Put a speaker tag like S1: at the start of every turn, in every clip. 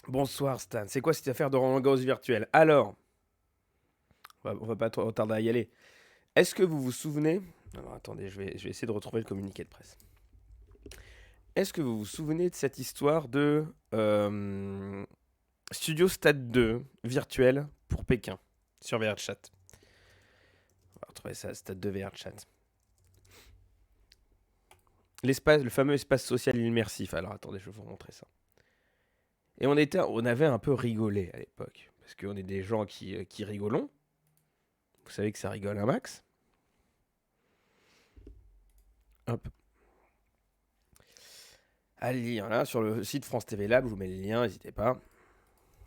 S1: Bonsoir Stan, c'est quoi cette affaire de Roland Garros virtuel? Alors, on va pas trop tarder à y aller. Est-ce que vous vous souvenez... Alors attendez, je vais essayer de retrouver le communiqué de presse. Est-ce que vous vous souvenez de cette histoire de Studio Stade 2 virtuel pour Pékin sur VRChat? On va retrouver ça, Stade 2 VRChat. L'espace, le fameux espace social immersif. Alors attendez, je vais vous montrer ça. Et on avait un peu rigolé à l'époque. Parce qu'on est des gens qui rigolons. Vous savez que ça rigole un max. Hop. À lire là sur le site France TV Lab, je vous mets le lien, n'hésitez pas.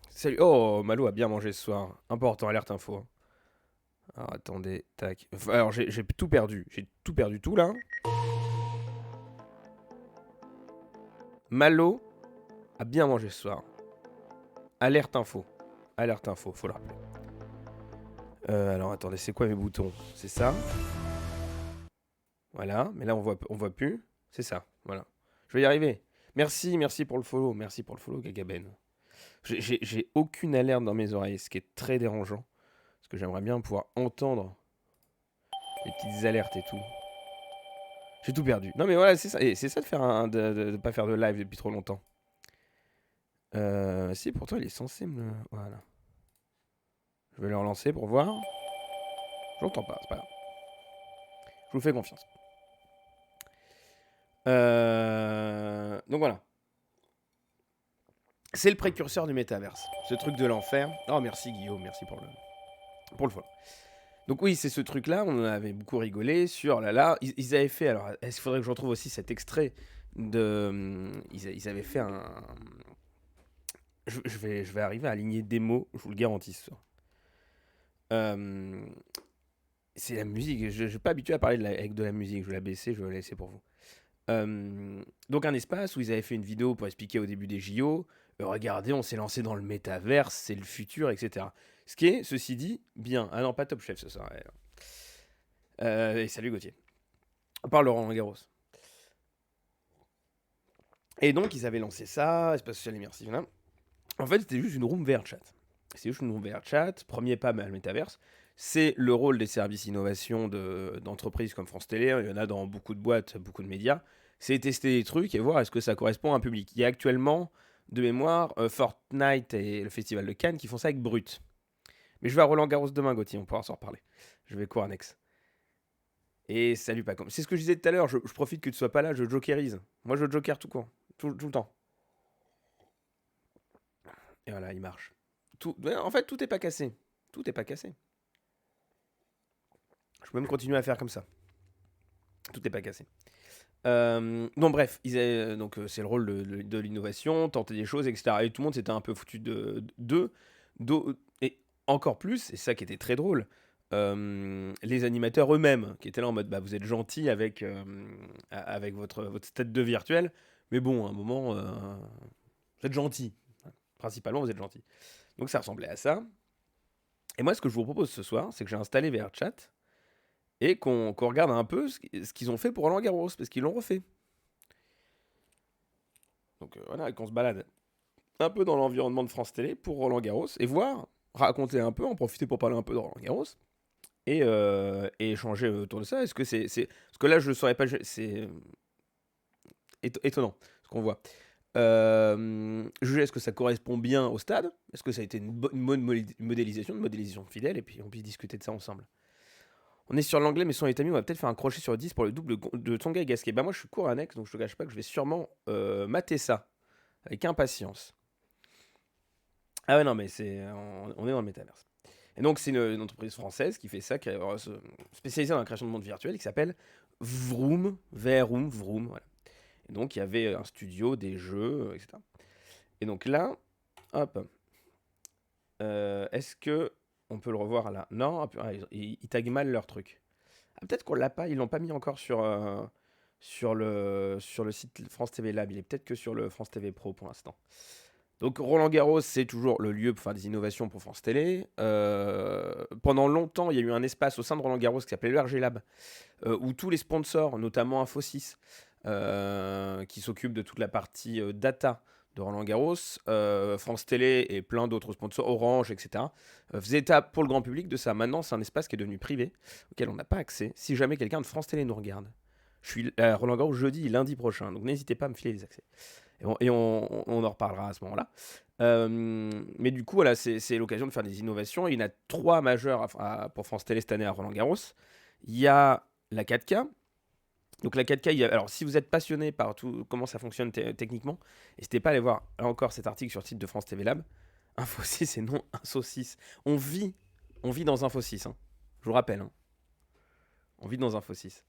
S1: Salut. Oh, Malo a bien mangé ce soir. Important, alerte info. Alors attendez, tac. Alors j'ai tout perdu. J'ai tout perdu tout là. Malo a bien mangé ce soir. Alerte info. Alerte info, faut le rappeler. Alors attendez, c'est quoi mes boutons? C'est ça. Voilà, mais là on voit plus. C'est ça, voilà. Je vais y arriver. Merci pour le follow. Merci pour le follow, Gagaben. J'ai aucune alerte dans mes oreilles, ce qui est très dérangeant. Parce que j'aimerais bien pouvoir entendre les petites alertes et tout. J'ai tout perdu. Non mais voilà, c'est ça. Et c'est ça de faire de pas faire de live depuis trop longtemps. Si, pourtant il est censé me... Voilà. Je vais le relancer pour voir. J'entends pas, c'est pas grave. Je vous fais confiance. Donc voilà. C'est le précurseur du métaverse. Ce truc de l'enfer. Oh merci Guillaume, merci pour le follow. Donc oui, c'est ce truc-là, on en avait beaucoup rigolé sur là. Ils avaient fait, alors est-ce qu'il faudrait que je retrouve aussi cet extrait de... Ils avaient fait un... Je vais arriver à aligner des mots, je vous le garantis ce soir. C'est la musique, je n'ai pas habitué à parler avec de la musique, je vais la baisser, je vais la laisser pour vous. Donc un espace où ils avaient fait une vidéo pour expliquer au début des JO, regardez, on s'est lancé dans le métaverse, c'est le futur, etc. Ce qui est, ceci dit, bien. Ah non, pas Top Chef ce soir. Et salut Gauthier. On parle de Roland Garros. Et donc ils avaient lancé ça, espace social immersif. Là. En fait, c'était juste une room VR chat. C'est juste une room VR chat, premier pas mal métaverse. C'est le rôle des services innovation d'entreprises comme France Télé. Il y en a dans beaucoup de boîtes, beaucoup de médias. C'est tester des trucs et voir est-ce que ça correspond à un public. Il y a actuellement, de mémoire, Fortnite et le Festival de Cannes qui font ça avec Brut. Mais je vais à Roland Garros demain, Gauthier, on pourra s'en reparler. Je vais cours annexe. Et salut Pacom. C'est ce que je disais tout à l'heure, je profite que tu sois pas là, je jokerise. Moi je joker tout court, tout le temps. Et voilà, il marche. En fait, tout est pas cassé. Tout est pas cassé. Je peux même continuer à faire comme ça. Tout n'est pas cassé. Donc bref, c'est le rôle de l'innovation, tenter des choses, etc. Et tout le monde s'était un peu foutu d'eux. Et encore plus, et ça qui était très drôle, les animateurs eux-mêmes, qui étaient là en mode, bah, vous êtes gentils avec votre tête de virtuel, mais bon, à un moment, vous êtes gentils. Principalement, vous êtes gentils. Donc ça ressemblait à ça. Et moi, ce que je vous propose ce soir, c'est que j'ai installé VRChat et qu'on regarde un peu ce qu'ils ont fait pour Roland Garros, parce qu'ils l'ont refait. Donc voilà, qu'on se balade un peu dans l'environnement de France Télé pour Roland Garros et voir, raconter un peu, en profiter pour parler un peu de Roland Garros et échanger autour de ça. Est-ce que Parce que là, je ne saurais pas. C'est étonnant ce qu'on voit. Juger est-ce que ça correspond bien au stade? Est-ce que ça a été une bonne modélisation fidèle? Et puis on puisse discuter de ça ensemble. On est sur l'anglais, mais sans les tamis, on va peut-être faire un crochet sur 10 pour le double de Tsonga et Gasquet. Bah moi je suis court annexe, donc je te cache pas que je vais sûrement mater ça avec impatience. Ah ouais non mais on est dans le métaverse. Et donc c'est une entreprise française qui fait ça, qui est spécialisée dans la création de monde virtuel, qui s'appelle Vroom, Vroom, voilà. Et donc il y avait un studio, des jeux, etc. Et donc là, hop, est-ce que on peut le revoir là? Non, ils taguent mal leur truc. Ah, peut-être qu'on l'a pas, ils l'ont pas mis encore sur le site France TV Lab. Il est peut-être que sur le France TV Pro pour l'instant. Donc Roland Garros, c'est toujours le lieu pour faire des innovations pour France Télé. Pendant longtemps, il y a eu un espace au sein de Roland Garros qui s'appelait le RG Lab, où tous les sponsors, notamment Infosys, qui s'occupent de toute la partie data de Roland Garros, France Télé et plein d'autres sponsors, Orange, etc., faisaient état pour le grand public de ça. Maintenant, c'est un espace qui est devenu privé, auquel on n'a pas accès. Si jamais quelqu'un de France Télé nous regarde, je suis à Roland Garros jeudi et lundi prochain, donc n'hésitez pas à me filer les accès. Et on en reparlera à ce moment-là. Mais du coup, voilà, c'est l'occasion de faire des innovations. Il y en a 3 majeures pour France Télé cette année à Roland Garros. Il y a la 4K. Donc la 4K, alors si vous êtes passionné par tout comment ça fonctionne techniquement, n'hésitez pas à aller voir là encore cet article sur le site de France TV Lab. Info 6 et non Info 6. On vit dans Info 6, hein. Je vous rappelle, hein. On vit dans Info 6.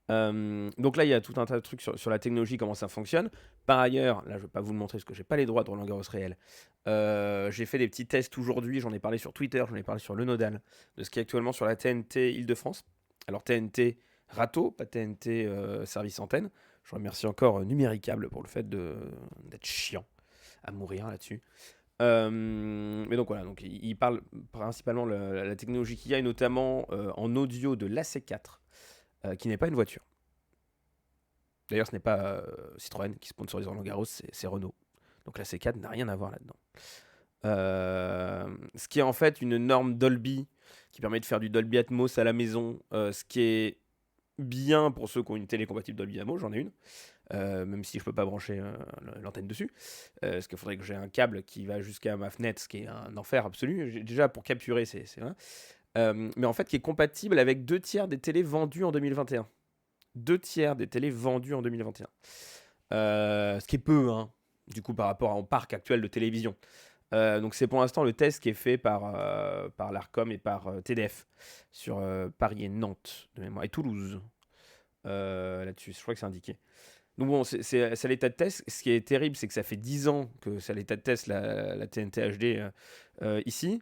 S1: Donc là, il y a tout un tas de trucs sur la technologie, comment ça fonctionne. Par ailleurs, là, je ne vais pas vous le montrer parce que j'ai pas les droits de Roland Garros réel. J'ai fait des petits tests aujourd'hui, j'en ai parlé sur Twitter, j'en ai parlé sur Le Nodal, de ce qui est actuellement sur la TNT Île-de-France. Alors TNT Râteau, pas TNT Service Antenne. Je remercie encore Numéricable pour le fait d'être chiant à mourir là-dessus. Mais donc voilà, donc il parle principalement de la technologie qu'il y a, et notamment en audio de l'AC4, qui n'est pas une voiture. D'ailleurs, ce n'est pas Citroën qui sponsorise Roland Garros, c'est Renault. Donc la C4 n'a rien à voir là-dedans. Ce qui est en fait une norme Dolby qui permet de faire du Dolby Atmos à la maison, ce qui est bien pour ceux qui ont une télé compatible Dolby Atmos, j'en ai une, même si je peux pas brancher l'antenne dessus, parce qu'il faudrait que j'ai un câble qui va jusqu'à ma fenêtre, ce qui est un enfer absolu. Déjà pour capturer, c'est vrai. Mais en fait qui est compatible avec 2 tiers des télés vendues en 2021. 2 tiers des télés vendues en 2021. Ce qui est peu, hein, du coup, par rapport au parc actuel de télévision. Donc c'est pour l'instant le test qui est fait par l'ARCOM et par TDF sur Paris et Nantes, de mémoire, et Toulouse, là-dessus. Je crois que c'est indiqué. Donc bon, c'est l'état de test. Ce qui est terrible, c'est que ça fait 10 ans que c'est à l'état de test, la TNT HD ici.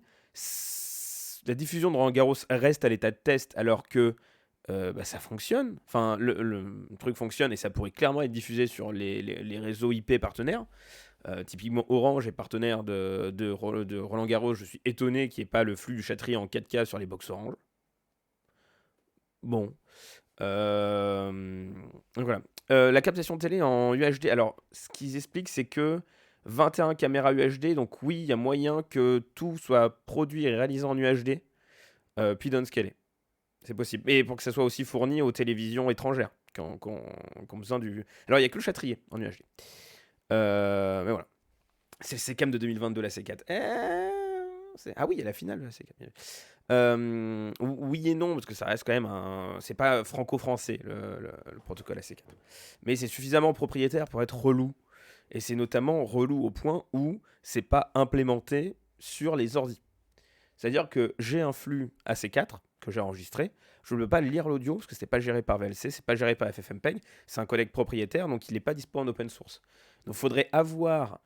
S1: La diffusion de Roland Garros reste à l'état de test alors que ça fonctionne. Enfin, le truc fonctionne et ça pourrait clairement être diffusé sur les réseaux IP partenaires. Typiquement, Orange est partenaire de Roland Garros. Je suis étonné qu'il n'y ait pas le flux du Châtrier en 4K sur les box Orange. Bon. Donc voilà. La captation télé en UHD. Alors, ce qu'ils expliquent, c'est que 21 caméras UHD. Donc oui, il y a moyen que tout soit produit et réalisé en UHD, puis downscalé. C'est possible. Et pour que ça soit aussi fourni aux télévisions étrangères qui ont besoin du... Alors, il n'y a que le Châtrier en UHD. Mais voilà. C'est quand même de 2022 la C4. Ah oui, il y a la finale de la C4. Oui et non, parce que ça reste quand même un... C'est pas franco-français, le protocole AC4. Mais c'est suffisamment propriétaire pour être relou. Et c'est notamment relou au point où c'est pas implémenté sur les ordis. C'est-à-dire que j'ai un flux AC4 que j'ai enregistré. Je ne peux pas lire l'audio parce que c'est pas géré par VLC, c'est pas géré par FFmpeg. C'est un codec propriétaire, donc il n'est pas dispo en open source. Donc il faudrait avoir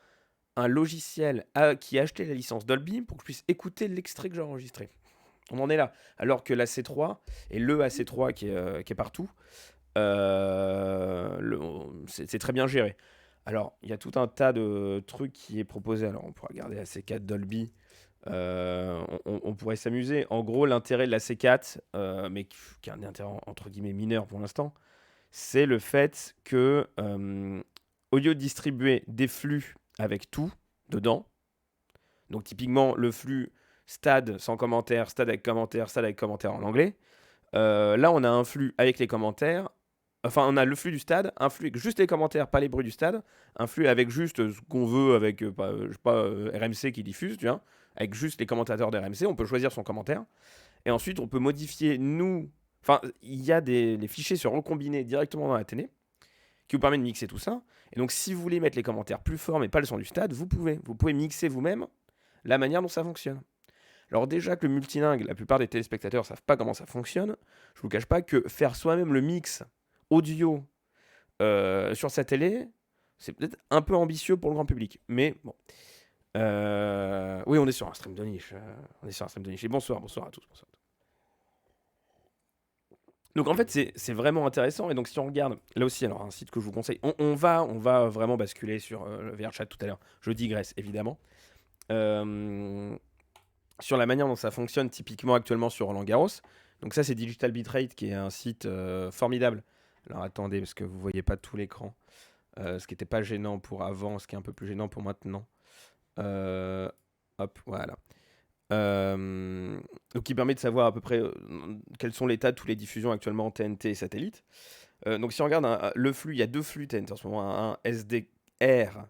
S1: un logiciel qui a acheté la licence Dolby pour que je puisse écouter l'extrait que j'ai enregistré. On en est là. Alors que l'AC3 et le AC3 qui est partout, c'est très bien géré. Alors, il y a tout un tas de trucs qui est proposé. Alors, on pourra regarder AC4 Dolby. On pourrait s'amuser. En gros, l'intérêt de la C4, mais qui est un intérêt entre guillemets mineur pour l'instant, c'est le fait que, au lieu de distribuer des flux avec tout dedans, donc typiquement le flux stade sans commentaire, stade avec commentaire en anglais, là on a un flux avec les commentaires. Enfin, on a le flux du stade, un flux avec juste les commentaires, pas les bruits du stade, un flux avec juste ce qu'on veut, avec, je sais pas, RMC qui diffuse, tu vois, avec juste les commentateurs d'RMC, on peut choisir son commentaire. Et ensuite, on peut modifier, enfin, il y a les fichiers se recombiner directement dans la télé, qui vous permet de mixer tout ça. Et donc, si vous voulez mettre les commentaires plus forts, mais pas le son du stade, vous pouvez. Vous pouvez mixer vous-même la manière dont ça fonctionne. Alors déjà que le multilingue, la plupart des téléspectateurs ne savent pas comment ça fonctionne, je ne vous cache pas que faire soi-même le mix audio sur sa télé, c'est peut-être un peu ambitieux pour le grand public. Mais bon. Oui, on est sur un stream de niche. Et bonsoir à tous. Donc en fait, c'est vraiment intéressant. Et donc si on regarde, là aussi, alors un site que je vous conseille, on va vraiment basculer sur le VRChat tout à l'heure. Je digresse, évidemment. Sur la manière dont ça fonctionne typiquement actuellement sur Roland Garros. Donc ça, c'est Digital Bitrate qui est un site formidable. Alors attendez, parce que vous voyez pas tout l'écran. Ce qui n'était pas gênant pour avant, ce qui est un peu plus gênant pour maintenant. Euh, Hop, voilà. Donc qui permet de savoir à peu près quels sont l'état de toutes les diffusions actuellement en TNT et satellite. Donc si on regarde le flux, il y a 2 flux TNT en ce moment, un SDR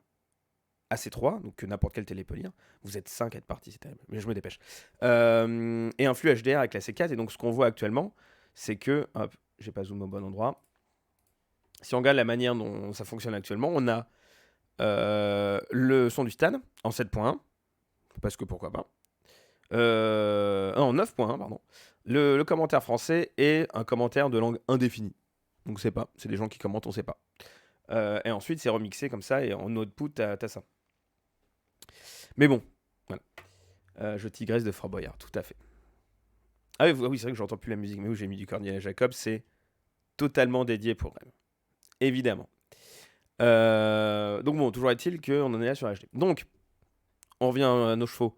S1: AC3, donc que n'importe quelle télé peut lire. Vous êtes 5 à être partis, c'est terrible, mais je me dépêche. Et un flux HDR avec la C4, et donc ce qu'on voit actuellement, c'est que, hop, j'ai pas zoomé au bon endroit. Si on regarde la manière dont ça fonctionne actuellement, on a le son du stade en 7.1, parce que pourquoi pas. Non, 9.1, pardon. Le commentaire français et un commentaire de langue indéfinie. Donc c'est pas, c'est des gens qui commentent, on sait pas. Et ensuite c'est remixé comme ça et en output t'as ça. Mais bon, voilà. Je tigresse de Fort Boyard, tout à fait. Ah oui, c'est vrai que j'entends plus la musique, mais oui, j'ai mis du Cornelia Jacob, c'est totalement dédié pour elle. Évidemment. Donc bon, toujours est-il qu'on en est là sur HD. Donc, on revient à nos chevaux.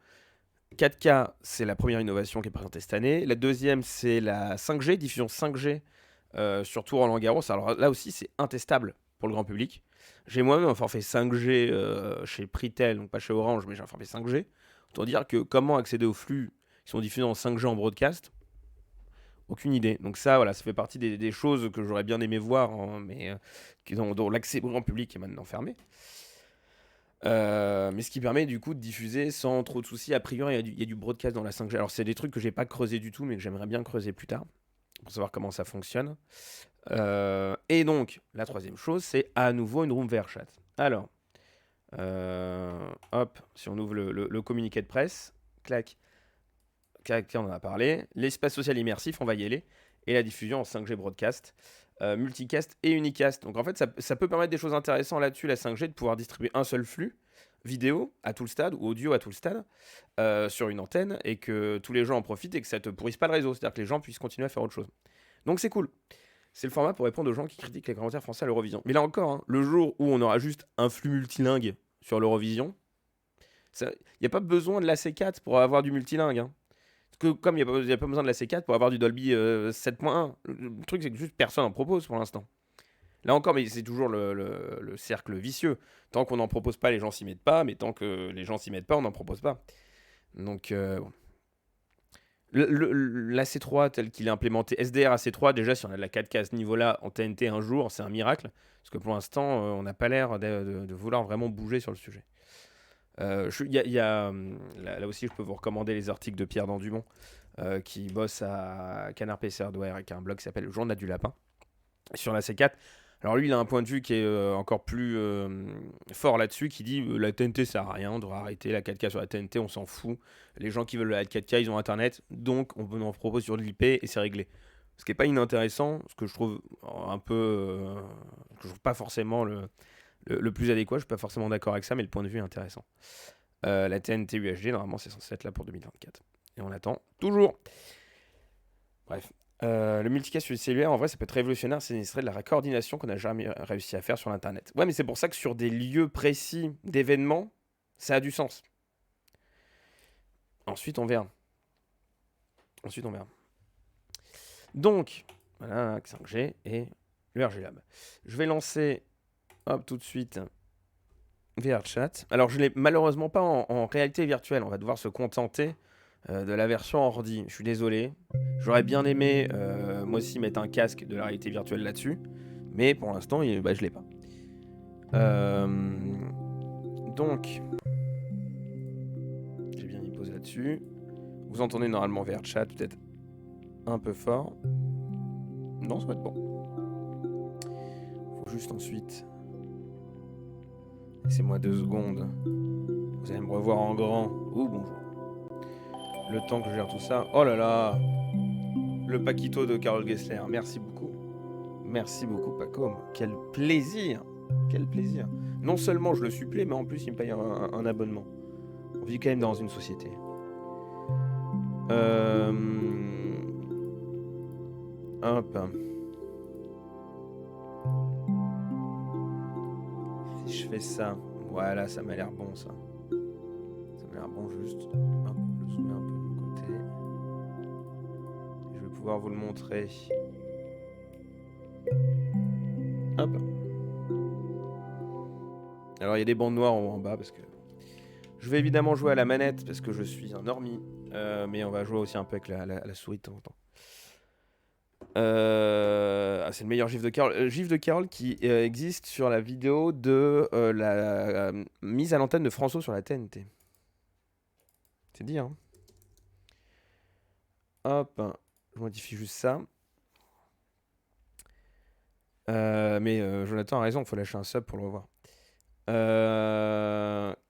S1: 4K, c'est la première innovation qui est présentée cette année. La deuxième, c'est la 5G, diffusion 5G sur tout Roland-Garros. Alors là aussi, c'est intestable pour le grand public. J'ai moi-même un forfait 5G chez Pritel, donc pas chez Orange, mais j'ai un forfait 5G. Autant dire que comment accéder aux flux qui sont diffusés en 5G en broadcast, aucune idée. Donc ça, voilà, ça fait partie des choses que j'aurais bien aimé voir, hein, mais dont l'accès au grand public est maintenant fermé. Mais ce qui permet du coup de diffuser sans trop de soucis. A priori, il y a du broadcast dans la 5G. Alors, c'est des trucs que j'ai pas creusé du tout, mais que j'aimerais bien creuser plus tard pour savoir comment ça fonctionne. Et donc, la troisième chose, c'est à nouveau une room VR chat. Alors, hop, si on ouvre le communiqué de presse, clac, clac, on en a parlé. L'espace social immersif, on va y aller. Et la diffusion en 5G broadcast. Multicast et unicast. Donc en fait, ça peut permettre des choses intéressantes là-dessus, la 5G, de pouvoir distribuer un seul flux vidéo à tout le stade ou audio à tout le stade sur une antenne et que tous les gens en profitent et que ça te pourrisse pas le réseau, c'est-à-dire que les gens puissent continuer à faire autre chose. Donc c'est cool. C'est le format pour répondre aux gens qui critiquent les commentaires français à l'Eurovision. Mais là encore, hein, le jour où on aura juste un flux multilingue sur l'Eurovision, il n'y a pas besoin de la C4 pour avoir du multilingue. Hein. Parce que comme il n'y a pas besoin de la C4 pour avoir du Dolby 7.1, le truc c'est que juste personne n'en propose pour l'instant. Là encore, mais c'est toujours le cercle vicieux. Tant qu'on n'en propose pas, les gens s'y mettent pas, mais tant que les gens s'y mettent pas, on n'en propose pas. Donc, l'AC3 tel qu'il est implémenté, SDR AC3, déjà si on a de la 4K à ce niveau-là en TNT un jour, c'est un miracle. Parce que pour l'instant, on n'a pas l'air de vouloir vraiment bouger sur le sujet. Là aussi, je peux vous recommander les articles de Pierre Dandumont, qui bosse à Canard PC Hardware avec un blog qui s'appelle Le Journal du Lapin, sur la C4. Alors lui, il a un point de vue qui est encore plus fort là-dessus, qui dit la TNT ça sert à rien, on devrait arrêter la 4K sur la TNT, on s'en fout. Les gens qui veulent la 4K, ils ont Internet, donc on en propose sur de l'IP et c'est réglé. Ce qui n'est pas inintéressant, ce que je trouve un peu... que je trouve pas forcément le plus adéquat, je suis pas forcément d'accord avec ça, mais le point de vue est intéressant. La TNT UHD, normalement, c'est censé être là pour 2024. Et on attend toujours. Bref. Le multicast sur le cellulaire, en vrai, ça peut être révolutionnaire. C'est serait de la coordination qu'on n'a jamais réussi à faire sur l'Internet. Ouais, mais c'est pour ça que sur des lieux précis d'événements, ça a du sens. Ensuite, on verra. Donc, voilà, 5G et le RG Lab. Je vais lancer, hop, tout de suite, VR Chat. Alors, je ne l'ai malheureusement pas en réalité virtuelle. On va devoir se contenter de la version ordi. Je suis désolé. J'aurais bien aimé, moi aussi, mettre un casque de la réalité virtuelle là-dessus. Mais pour l'instant, je ne l'ai pas. Donc, j'ai bien mis pause là-dessus. Vous entendez normalement VR Chat, peut-être un peu fort. Non, ça va être bon. Faut juste ensuite... Laissez-moi 2 secondes. Vous allez me revoir en grand. Ouh, bonjour. Le temps que je gère tout ça. Oh là là. Le Paquito de Carole Gessler. Merci beaucoup. Merci beaucoup, Pacom. Quel plaisir. Quel plaisir. Non seulement je le supplée, mais en plus il me paye un abonnement. On vit quand même dans une société. Hop. Si je fais ça. Voilà, ça m'a l'air bon ça. Ça m'a l'air bon juste. Hop, je le soumets un peu de mon côté. Je vais pouvoir vous le montrer. Hop. Alors il y a des bandes noires en haut en bas parce que je vais évidemment jouer à la manette parce que je suis un normie, mais on va jouer aussi un peu avec la souris de temps en temps. C'est le meilleur gif de Carole. Gif de Carole qui existe sur la vidéo de la mise à l'antenne de François sur la TNT. C'est dit, hein. Hop, je modifie juste ça. Mais Jonathan a raison, il faut lâcher un sub pour le revoir.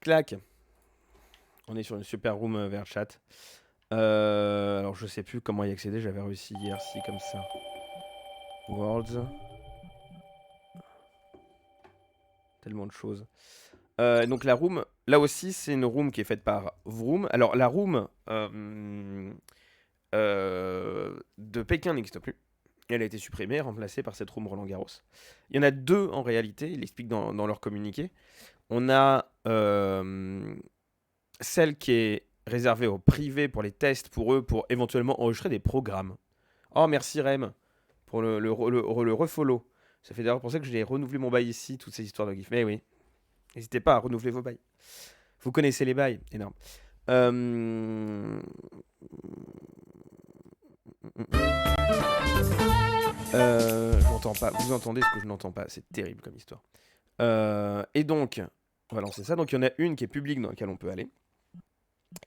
S1: Clac. On est sur une super room vers le chat. Alors je sais plus comment y accéder, j'avais réussi hier, si comme ça. Worlds. Tellement de choses. Donc la room, là aussi c'est une room qui est faite par Vroom. Alors la room de Pékin n'existe plus. Elle a été supprimée, remplacée par cette room Roland Garros. Il y en a deux en réalité, ils l'expliquent dans leur communiqué. On a celle qui est réservée aux privés pour les tests pour eux, pour éventuellement enregistrer des programmes. Oh merci Rem pour le refollow. Ça fait d'ailleurs penser que j'ai renouvelé mon bail ici, toutes ces histoires de GIF. Mais oui, n'hésitez pas à renouveler vos bails. Vous connaissez les bails, énorme. Je n'entends pas. Vous entendez ce que je n'entends pas. C'est terrible comme histoire. Et donc, on va lancer ça. Donc, il y en a une qui est publique dans laquelle on peut aller.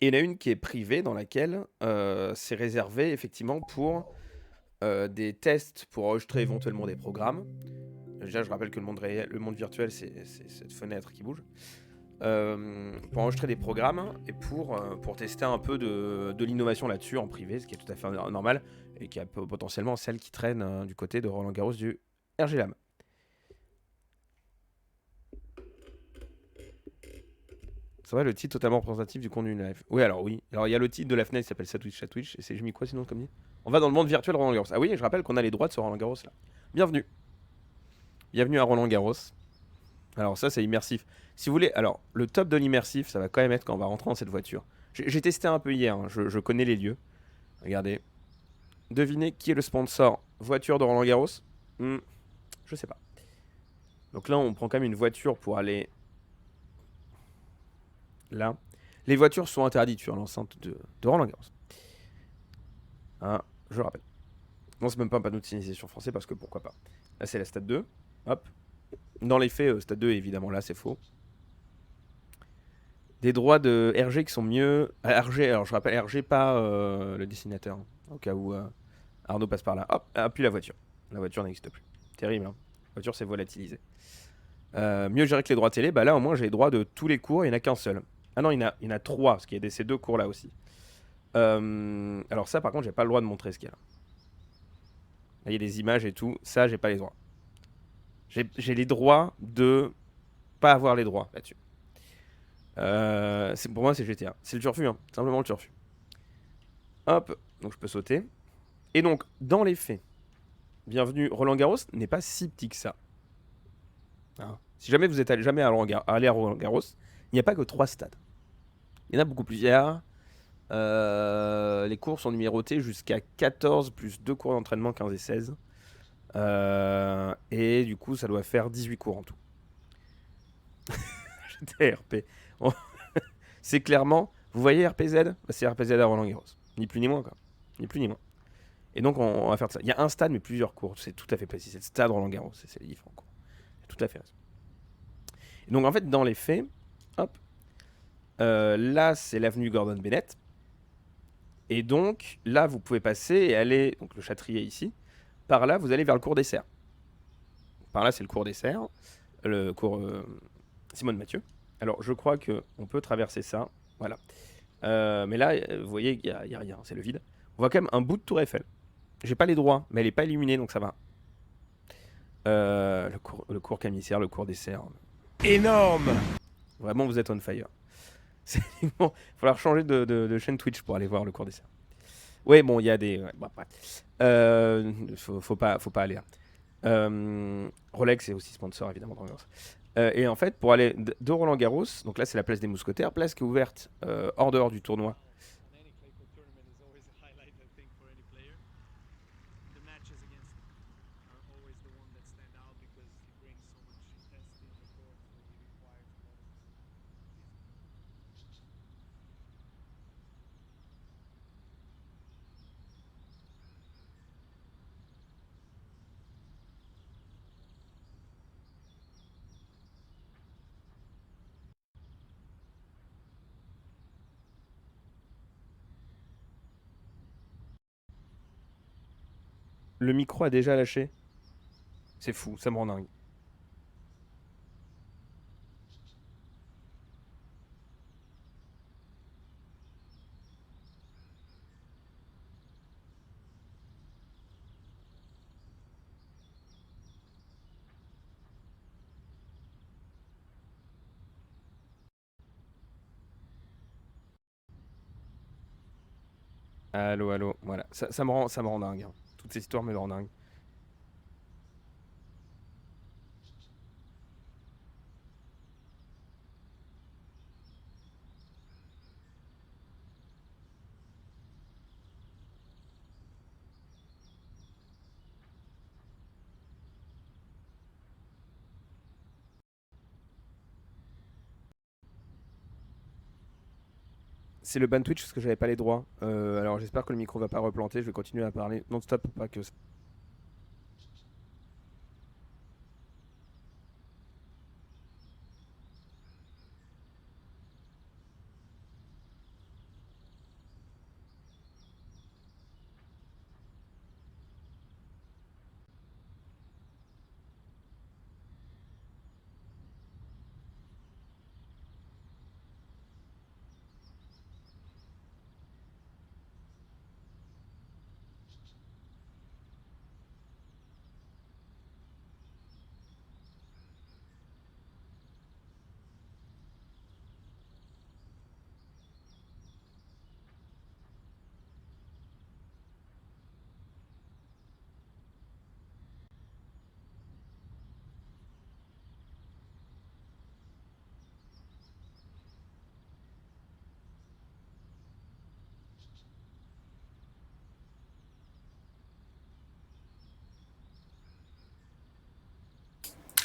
S1: Et il y en a une qui est privée dans laquelle c'est réservé effectivement pour des tests pour enregistrer éventuellement des programmes. Déjà, je rappelle que le monde virtuel, c'est cette fenêtre qui bouge. Pour enregistrer des programmes et pour tester un peu de l'innovation là-dessus en privé, ce qui est tout à fait normal et qui a potentiellement celle qui traîne du côté de Roland Garros du RGLAM. C'est vrai, le titre totalement représentatif du contenu live. Oui, alors il y a le titre de la fenêtre qui s'appelle Satwitch, et c'est j'ai mis quoi sinon comme dit. On va dans le monde virtuel Roland Garros. Ah oui, je rappelle qu'on a les droits de ce Roland Garros là. Bienvenue. Bienvenue à Roland Garros. Alors ça c'est immersif. Si vous voulez, alors le top de l'immersif, ça va quand même être quand on va rentrer dans cette voiture. J'ai testé un peu hier, hein, je connais les lieux. Regardez. Devinez qui est le sponsor voiture de Roland Garros. Je sais pas. Donc là on prend quand même une voiture pour aller là. Les voitures sont interdites sur l'enceinte de Roland Garros. Hein, je le rappelle. Non, c'est même pas un panneau de signalisation français parce que pourquoi pas. Là c'est la stade 2. Hop. Dans les faits, stade 2 évidemment là c'est faux. Des droits de RG qui sont mieux. RG, alors je rappelle RG, pas le dessinateur. Hein, au cas où Arnaud passe par là. Hop, appuie la voiture. La voiture n'existe plus. Terrible, hein. La voiture s'est volatilisée. Mieux gérer que les droits télé, bah là au moins j'ai les droits de tous les cours, il n'y en a qu'un seul. Ah non, il y en a trois, parce qu'il y a ces deux cours là aussi. Alors ça par contre, j'ai pas le droit de montrer ce qu'il y a là. Là il y a des images et tout, ça j'ai pas les droits. J'ai les droits de pas avoir les droits là-dessus. Pour moi c'est GTA. C'est le turfu, hein. Simplement le turfu. Hop, donc je peux sauter. Et donc, dans les faits, bienvenue, Roland Garros n'est pas si petit que ça. Hein. Si jamais vous êtes allé à Roland Garros, il n'y a pas que 3 stades. Il y en a beaucoup plusieurs. Les cours sont numérotés jusqu'à 14 plus 2 cours d'entraînement, 15 et 16. Et du coup, ça doit faire 18 cours en tout. J'étais RP. C'est clairement, vous voyez RPZ, c'est RPZ à Roland Garros. Ni plus ni moins, quoi. Ni plus ni moins. Et donc, on va faire ça. Il y a un stade, mais plusieurs cours. C'est tout à fait précis. C'est le stade Roland Garros. C'est les différents cours. Tout à fait raison. Et donc, en fait, dans les faits, hop, là, c'est l'avenue Gordon Bennett. Et donc, là, vous pouvez passer et aller, donc le Châtrier ici. Par là, vous allez vers le cours des Serres. Par là, c'est le cours des Serres. Le cours Simone Mathieu. Alors, je crois qu'on peut traverser ça. Voilà. Mais là, vous voyez, il n'y a rien. C'est le vide. On voit quand même un bout de Tour Eiffel. J'ai pas les droits, mais elle est pas illuminée, donc ça va. Le cours Camissaire, le cours des Serres. Énorme. Vraiment, vous êtes on fire. Il va falloir changer de chaîne Twitch pour aller voir le cours des Serres. Ouais, bon, il y a des... Ouais, bon, faut pas aller là. Rolex est aussi sponsor, évidemment, de Roland Garros. Et en fait, pour aller de Roland Garros, donc là, c'est la place des Mousquetaires, place qui est ouverte hors dehors du tournoi. Le micro a déjà lâché. C'est fou, ça me rend dingue. Allô, allô, voilà. Ça me rend dingue, hein. Toutes ces histoires me rendent dingue. C'est le ban Twitch parce que j'avais pas les droits. Alors j'espère que le micro va pas replanter. Je vais continuer à parler non-stop pour pas que.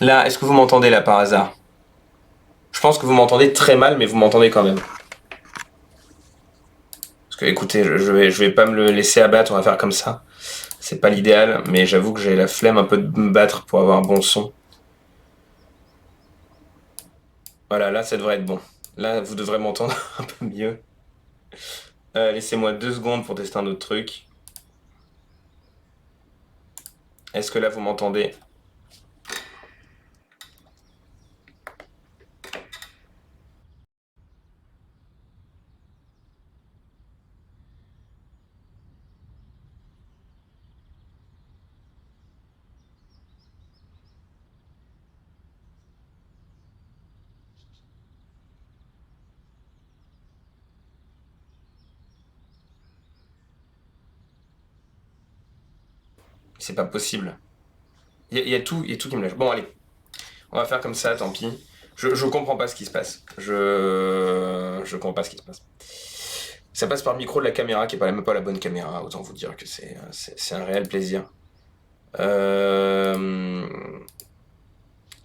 S1: Là, est-ce que vous m'entendez là par hasard? Je pense que vous m'entendez très mal, mais vous m'entendez quand même. Parce que écoutez, je vais pas me le laisser abattre, on va faire comme ça. C'est pas l'idéal, mais j'avoue que j'ai la flemme un peu de me battre pour avoir un bon son. Voilà, là ça devrait être bon. Là, vous devrez m'entendre un peu mieux. Laissez-moi 2 secondes pour tester un autre truc. Est-ce que là vous m'entendez? C'est pas possible. Il y a tout qui me lâche. Bon, allez, on va faire comme ça, tant pis. Je comprends pas ce qui se passe. Je comprends pas ce qui se passe. Ça passe par le micro de la caméra qui est même pas la bonne caméra, autant vous dire que c'est un réel plaisir. Euh,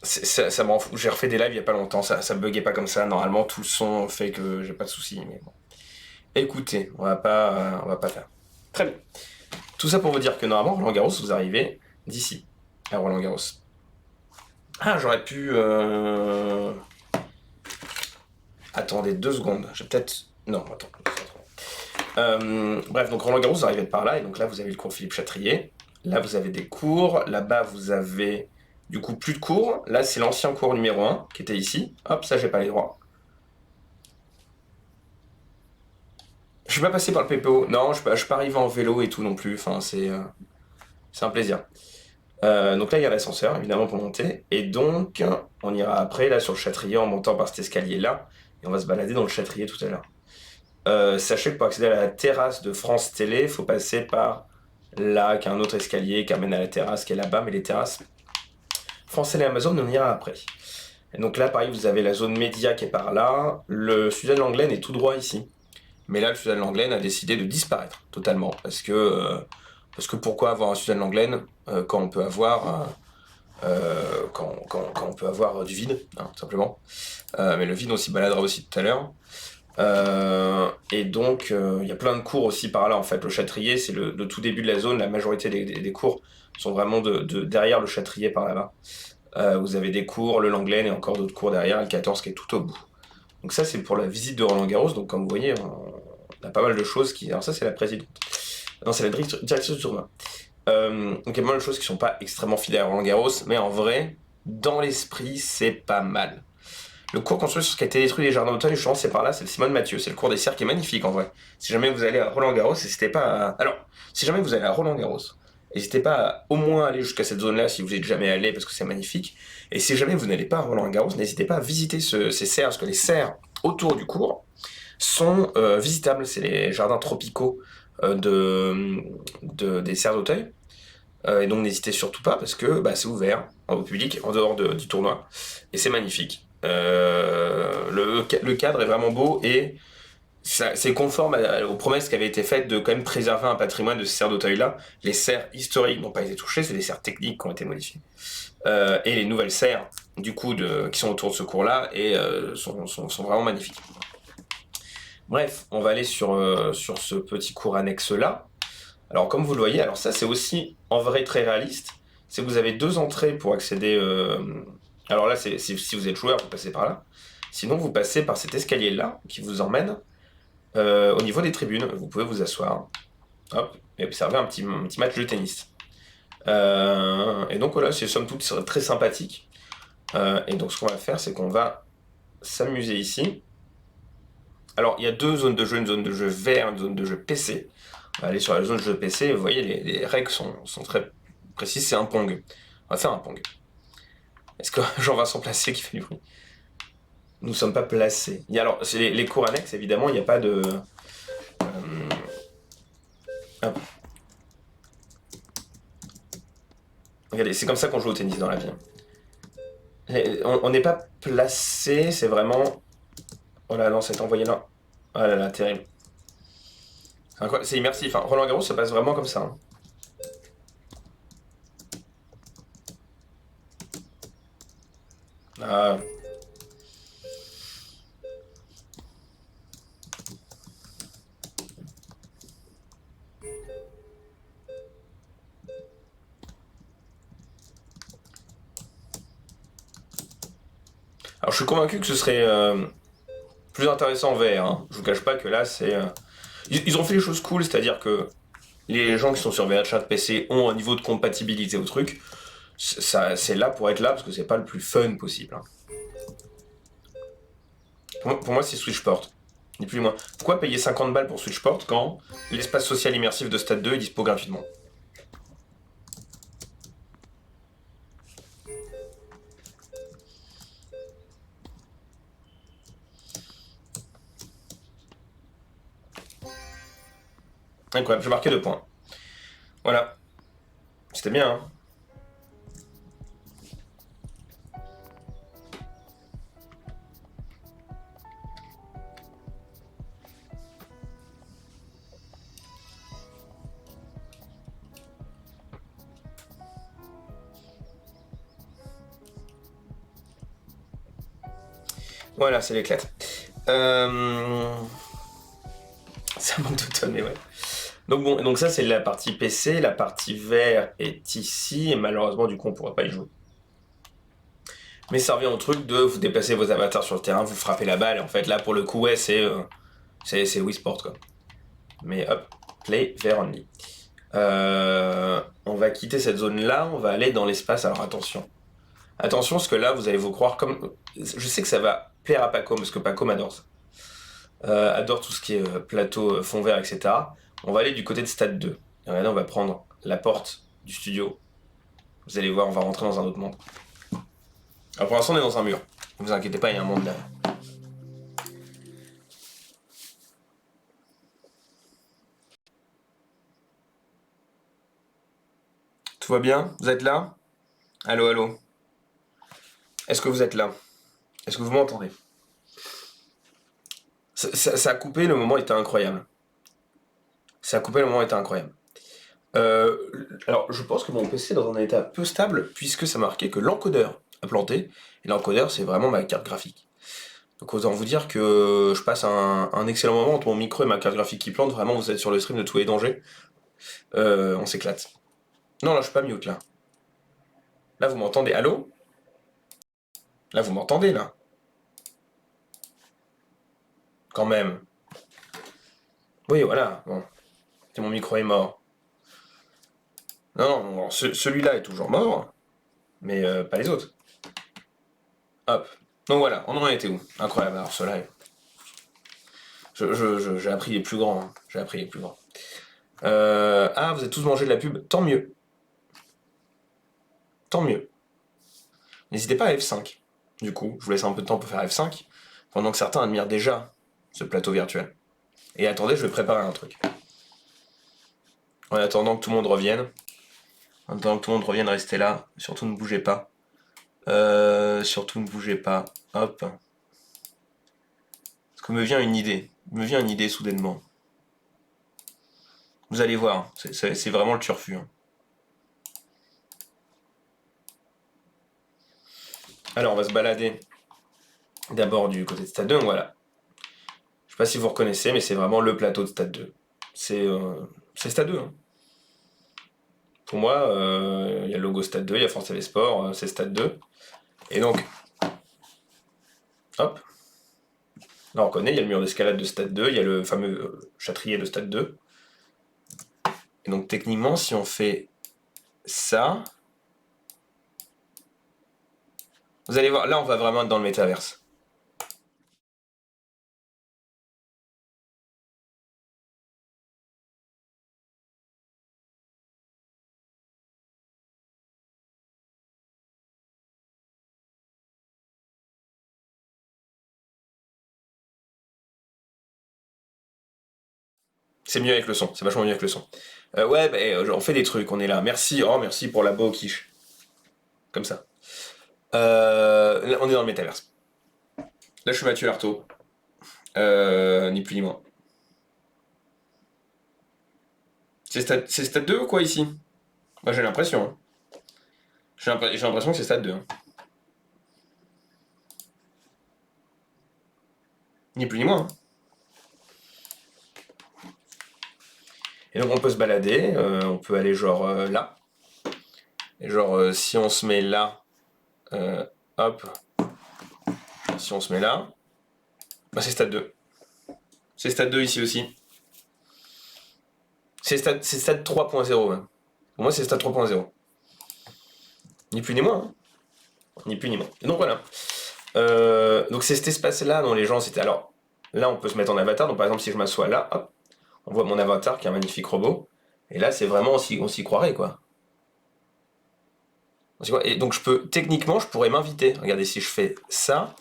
S1: ça m'en fout. J'ai refait des lives il y a pas longtemps, ça buguait pas comme ça. Normalement, tout le son fait que j'ai pas de soucis. Mais bon. Écoutez, on va pas faire. Très bien. Tout ça pour vous dire que normalement, Roland Garros, vous arrivez d'ici à Roland Garros. Ah, j'aurais pu. Attendez 2 secondes. J'ai peut-être. Non, attends. Bref, donc Roland Garros, vous arrivez par là, et donc là, vous avez le cours Philippe Chatrier. Là, vous avez des cours. Là-bas, vous avez du coup plus de cours. Là, c'est l'ancien cours numéro 1 qui était ici. Hop, ça, j'ai pas les droits. Je suis pas passé par le PPO. Non, je suis pas arrivé en vélo et tout non plus. Enfin, c'est un plaisir. Donc là, il y a l'ascenseur, évidemment, pour monter. Et donc, on ira après, là, sur le Châtrier, en montant par cet escalier-là. Et on va se balader dans le Châtrier tout à l'heure. Sachez que pour accéder à la terrasse de France Télé, il faut passer par là, qui a un autre escalier qui amène à la terrasse qui est là-bas. Mais les terrasses France Télé et Amazon, on ira après. Et donc là, pareil, vous avez la zone média qui est par là. Le Suzanne Langlaine est tout droit ici. Mais là, le Suzanne Langlaine a décidé de disparaître totalement. Parce que pourquoi avoir un Suzanne Langlaine quand on peut avoir quand on peut avoir du vide, hein, tout simplement. Mais le vide, on s'y baladera aussi tout à l'heure. Et donc, il y a plein de cours aussi par là, en fait. Le Châtrier, c'est le tout début de la zone. La majorité des cours sont vraiment derrière le Châtrier par là-bas. Vous avez des cours, le Langlaine et encore d'autres cours derrière, le 14 qui est tout au bout. Donc ça, c'est pour la visite de Roland Garros. Donc comme vous voyez, on a pas mal de choses qui... Alors ça, c'est la présidente. Non, c'est la directrice du tournoi. Donc il y a pas mal de choses qui sont pas extrêmement fidèles à Roland Garros, mais en vrai, dans l'esprit, c'est pas mal. Le cours construit sur ce qui a été détruit des jardins d'automne, justement, c'est par là, c'est le Simone Mathieu. C'est le cours des serres qui est magnifique en vrai. Si jamais vous allez à Roland Garros, n'hésitez pas à... Alors, si jamais vous allez à Roland Garros, n'hésitez pas à au moins aller jusqu'à cette zone-là si vous n'êtes jamais allé parce que c'est magnifique. Et si jamais vous n'allez pas à Roland Garros, n'hésitez pas à visiter ces serres, parce que les serres autour du cours sont visitables. C'est les jardins tropicaux des serres d'Auteuil. Et donc n'hésitez surtout pas parce que bah, c'est ouvert au public en dehors du tournoi et c'est magnifique. Le cadre est vraiment beau et c'est conforme aux promesses qui avaient été faites de quand même préserver un patrimoine de ces serres d'Auteuil-là. Les serres historiques n'ont pas été touchées, c'est des serres techniques qui ont été modifiées. Et les nouvelles serres, du coup, qui sont autour de ce cours-là et sont vraiment magnifiques. Bref, on va aller sur ce petit cours annexe-là. Alors, comme vous le voyez, alors ça, c'est aussi en vrai très réaliste. C'est que vous avez deux entrées pour accéder. Alors là, si vous êtes joueur, vous passez par là. Sinon, vous passez par cet escalier-là qui vous emmène au niveau des tribunes. Vous pouvez vous asseoir, hop, et observer un petit match de tennis. Et donc voilà, c'est somme toute très sympathique. Et donc, ce qu'on va faire, c'est qu'on va s'amuser ici. Alors, il y a deux zones de jeu, une zone de jeu VR, une zone de jeu PC. On va aller sur la zone de jeu PC, vous voyez, les règles sont très précises, c'est un Pong. On va faire un Pong. Est-ce que Jean-Vincent Placé qui fait du bruit? Nous ne sommes pas placés. Alors, c'est les cours annexes, évidemment, il n'y a pas de... hop. Regardez, c'est comme ça qu'on joue au tennis dans la vie. On n'est pas placé, c'est vraiment... Oh là, non, c'est envoyé là. Oh là là, terrible. C'est immersif. Hein. Roland Garros, ça passe vraiment comme ça. Hein. Ah. Alors, je suis convaincu que ce serait plus intéressant en VR. Hein. Je vous cache pas que là, c'est... Ils ont fait les choses cool, c'est-à-dire que les gens qui sont sur VRChat PC ont un niveau de compatibilité au truc. C'est là pour être là parce que c'est pas le plus fun possible. Hein. Pour moi, c'est Switchport. Ni plus ni moins. Pourquoi payer 50 balles pour Switchport quand l'espace social immersif de Stade 2 est dispo gratuitement? Incroyable, j'ai marqué 2 points. Voilà. C'était bien, hein. Voilà, c'est l'éclate. Ça manque de tonnes, mais ouais. Donc bon, donc ça c'est la partie PC, la partie VR est ici, et malheureusement du coup on pourra pas y jouer. Mais ça revient au truc de vous déplacer vos avatars sur le terrain, vous frappez la balle, et en fait là pour le coup ouais c'est Wii Sport quoi. Mais hop, play VR only. On va quitter cette zone là, on va aller dans l'espace, alors attention. Attention parce que là vous allez vous croire comme... Je sais que ça va plaire à Paco parce que Paco adore ça. Adore tout ce qui est plateau, fond vert, etc. On va aller du côté de stade 2. Et regardez, on va prendre la porte du studio. Vous allez voir, on va rentrer dans un autre monde. Alors pour l'instant, on est dans un mur. Ne vous inquiétez pas, il y a un monde là. Tout va bien? Vous êtes là? Allô, allô? Est-ce que vous êtes là? Est-ce que vous m'entendez? Ça a coupé, le moment était incroyable. Ça a coupé, le moment était incroyable. Euh, alors, je pense que mon PC est dans un état peu stable, puisque ça marquait que l'encodeur a planté. Et l'encodeur, c'est vraiment ma carte graphique. Donc autant vous dire que je passe un excellent moment entre mon micro et ma carte graphique qui plante. Vraiment, vous êtes sur le stream de tous les dangers. On s'éclate. Non, là, je suis pas mute, là. Là, vous m'entendez? Allô? Là, vous m'entendez, là? Quand même. Oui, voilà. Bon. Mon micro est mort. Non, non, alors, celui-là est toujours mort, mais pas les autres. Hop. Donc voilà, on en était où? Incroyable, alors cela, j'ai appris les plus grands, hein. J'ai appris les plus grands. Ah, vous avez tous mangé de la pub, tant mieux. Tant mieux. N'hésitez pas à F5. Du coup, je vous laisse un peu de temps pour faire F5, pendant que certains admirent déjà ce plateau virtuel. Et attendez, je vais préparer un truc. En attendant que tout le monde revienne, restez là. Surtout ne bougez pas. Surtout ne bougez pas. Hop. Parce que me vient une idée. Me vient une idée soudainement. Vous allez voir, c'est vraiment le turfu. Hein. Alors, on va se balader d'abord du côté de Stade 2. Voilà. Je sais pas si vous reconnaissez, mais c'est vraiment le plateau de Stade 2. C'est Stade 2. Hein. Pour moi, il y a le logo Stade 2, il y a France TV Sport, c'est Stade 2. Et donc, hop. Là, on connaît, il y a le mur d'escalade de Stade 2, il y a le fameux châtrier de Stade 2. Et donc, techniquement, si on fait ça, vous allez voir, là, on va vraiment être dans le métaverse. C'est mieux avec le son, c'est vachement mieux avec le son. Ouais, bah, on fait des trucs, on est là. Merci, oh merci pour la beau quiche. Comme ça. Là, on est dans le métaverse. Là, je suis Mathieu Artaud. Ni plus ni moins. C'est stade 2 ou quoi ici? Moi j'ai l'impression. Hein. J'ai l'impression que c'est stade 2. Hein. Ni plus ni moins. Hein. Et donc on peut se balader, on peut aller genre là. Et genre si on se met là, hop, si on se met là, bah c'est stade 2. C'est stade 2 ici aussi. C'est stade 3.0. Hein. Pour moi c'est stade 3.0. Ni plus ni moins. Hein. Ni plus ni moins. Et donc voilà. Donc c'est cet espace-là dont les gens c'était. Alors là on peut se mettre en avatar. Donc par exemple si je m'assois là, hop, on voit mon avatar qui est un magnifique robot. Et là c'est vraiment on s'y croirait quoi. Et donc techniquement je pourrais m'inviter. Regardez si je fais ça.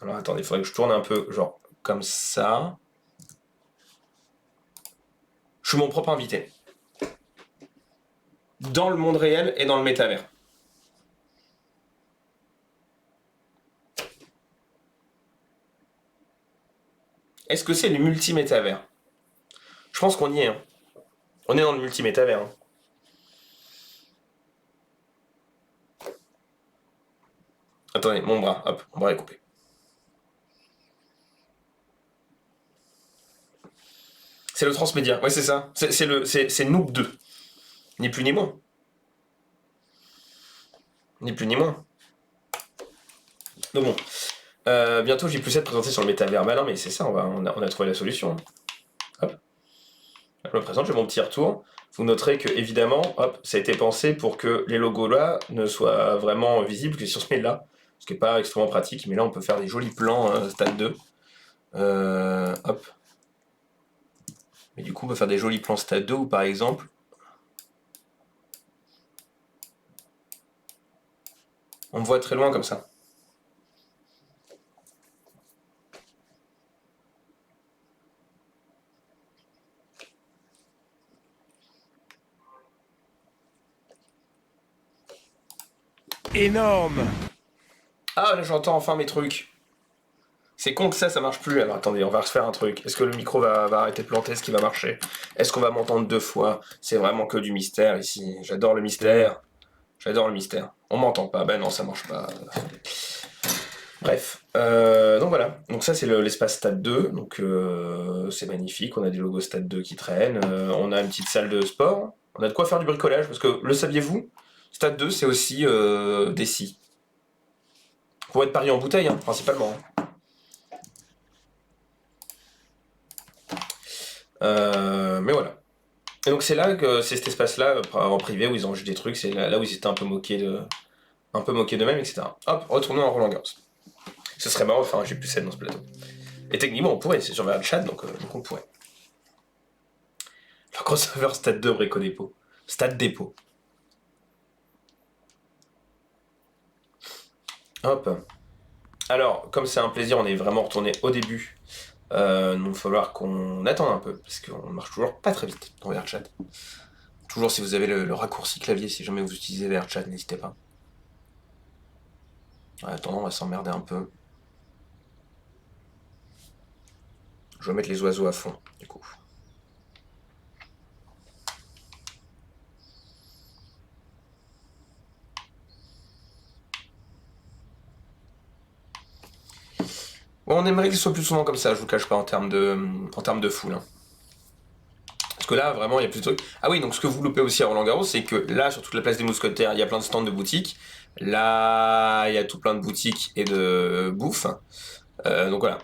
S1: Alors attendez, il faudrait que je tourne un peu genre comme ça. Je suis mon propre invité. Dans le monde réel et dans le métavers. Est-ce que c'est le multi-métavers? Je pense qu'on y est. Hein. On est dans le multi-métavers. Hein. Attendez, mon bras, hop, mon bras est coupé. C'est le transmédia, ouais c'est ça. C'est Noob 2. Ni plus ni moins. Ni plus ni moins. Donc bon. Bientôt J+7 présenté sur le métavers. Bah non mais c'est ça, on a trouvé la solution. Hop. Je me présente, j'ai mon petit retour. Vous noterez que évidemment, hop, ça a été pensé pour que les logos là ne soient vraiment visibles que si on se met là. Ce qui n'est pas extrêmement pratique, mais là on peut faire des jolis plans stade 2. Hop. Mais du coup on peut faire des jolis plans stade 2 où par exemple on me voit très loin comme ça.
S2: Énorme.
S1: Ah là j'entends enfin mes trucs. C'est con que ça marche plus. Alors attendez, on va refaire un truc. Est-ce que le micro va arrêter de planter? Est-ce qu'il va marcher? Est-ce qu'on va m'entendre 2 fois? C'est vraiment que du mystère ici. J'adore le mystère. J'adore le mystère. On m'entend pas. Ben non, ça marche pas. Bref. Donc voilà. Donc ça c'est l'espace Stade 2. Donc c'est magnifique. On a des logos Stade 2 qui traînent. On a une petite salle de sport. On a de quoi faire du bricolage. Parce que le saviez-vous? Stade 2 c'est aussi des scies. Pour être pari en bouteille, hein, principalement. Mais voilà. Et donc c'est là que c'est cet espace-là en privé où ils enregistrent des trucs, c'est là où ils étaient un peu moqués d'eux-mêmes, etc. Hop, retournons à Roland Garros. Ce serait marrant, enfin j'ai plus celle dans ce plateau. Et techniquement on pourrait, c'est sur le chat, donc on pourrait. Le crossover Stade 2 Brico Dépôt. Stade Dépôt. Hop. Alors, comme c'est un plaisir, on est vraiment retourné au début. Donc il va falloir qu'on attende un peu, parce qu'on marche toujours pas très vite dans VRChat. Toujours si vous avez le raccourci clavier, si jamais vous utilisez VRChat, n'hésitez pas. En attendant, on va s'emmerder un peu. Je vais mettre les oiseaux à fond, du coup. Bon, on aimerait qu'il soit plus souvent comme ça, je vous cache pas, en termes de foule. Hein. Parce que là, vraiment, il y a plus de trucs. Ah oui, donc ce que vous loupez aussi à Roland-Garros, c'est que là, sur toute la place des Mousquetaires, il y a plein de stands de boutiques. Là, il y a tout plein de boutiques et de bouffe. Donc voilà.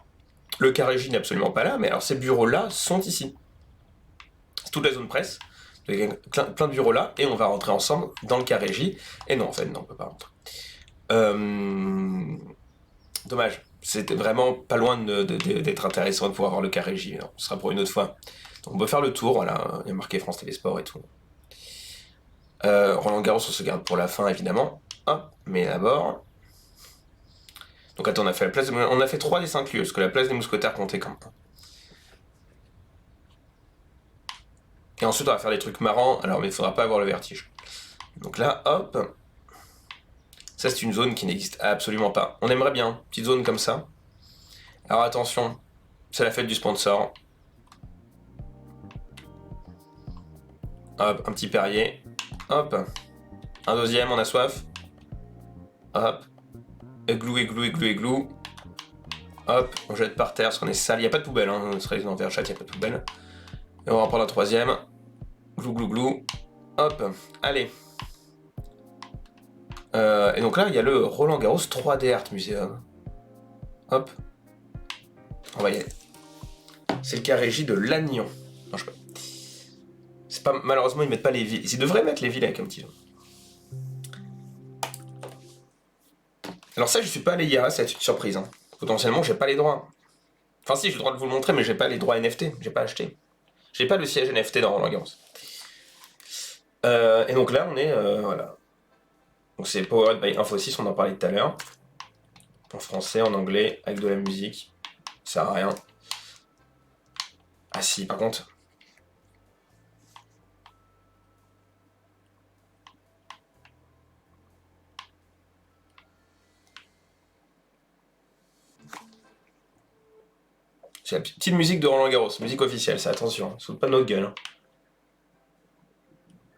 S1: Le Carré J n'est absolument pas là, mais alors ces bureaux-là sont ici. C'est toute la zone presse. Il y a plein de bureaux là, et on va rentrer ensemble dans le Carré J. Et non, en fait, non, on peut pas rentrer. Dommage. C'était vraiment pas loin d'être intéressant de pouvoir voir le Carré J. Alors, ce sera pour une autre fois. Donc on peut faire le tour, voilà. Il y a marqué France Télésport et tout. Roland Garros, on se garde pour la fin, évidemment. Hop, mais d'abord... Donc attends, on a fait 3 des 5 lieux, parce que la place des Mousquetaires comptait comme un. Et ensuite, on va faire des trucs marrants, alors mais il faudra pas avoir le vertige. Donc là, hop. Ça, c'est une zone qui n'existe absolument pas. On aimerait bien, petite zone comme ça. Alors attention, c'est la fête du sponsor. Hop, un petit Perrier. Hop. Un deuxième, on a soif. Hop. Églou, églou, églou, églou. Hop, on jette par terre parce qu'on est sale. Il n'y a pas de poubelle, hein. On serait dans VRChat, il n'y a pas de poubelle. Et on va reprendre la troisième. Glou, glou, glou. Hop, allez. Et donc là, il y a le Roland Garros 3D Art Museum. Hop. On va y aller. C'est le Carré J de Lannion. Non, je sais pas. C'est pas... Malheureusement, ils mettent pas les villes. Ils devraient mettre les villes avec un petit... Alors ça, je suis pas allé hier, c'est une surprise. Hein. Potentiellement, j'ai pas les droits. Enfin si, j'ai le droit de vous le montrer, mais j'ai pas les droits NFT. J'ai pas acheté. J'ai pas le siège NFT dans Roland Garros. Et donc là, on est... voilà. Donc c'est Powered by Infosys, on en parlait tout à l'heure. En français, en anglais, avec de la musique. Ça sert à rien. Ah si, par contre... C'est la petite musique de Roland Garros, musique officielle, ça, attention, saute pas de notre gueule. Hein.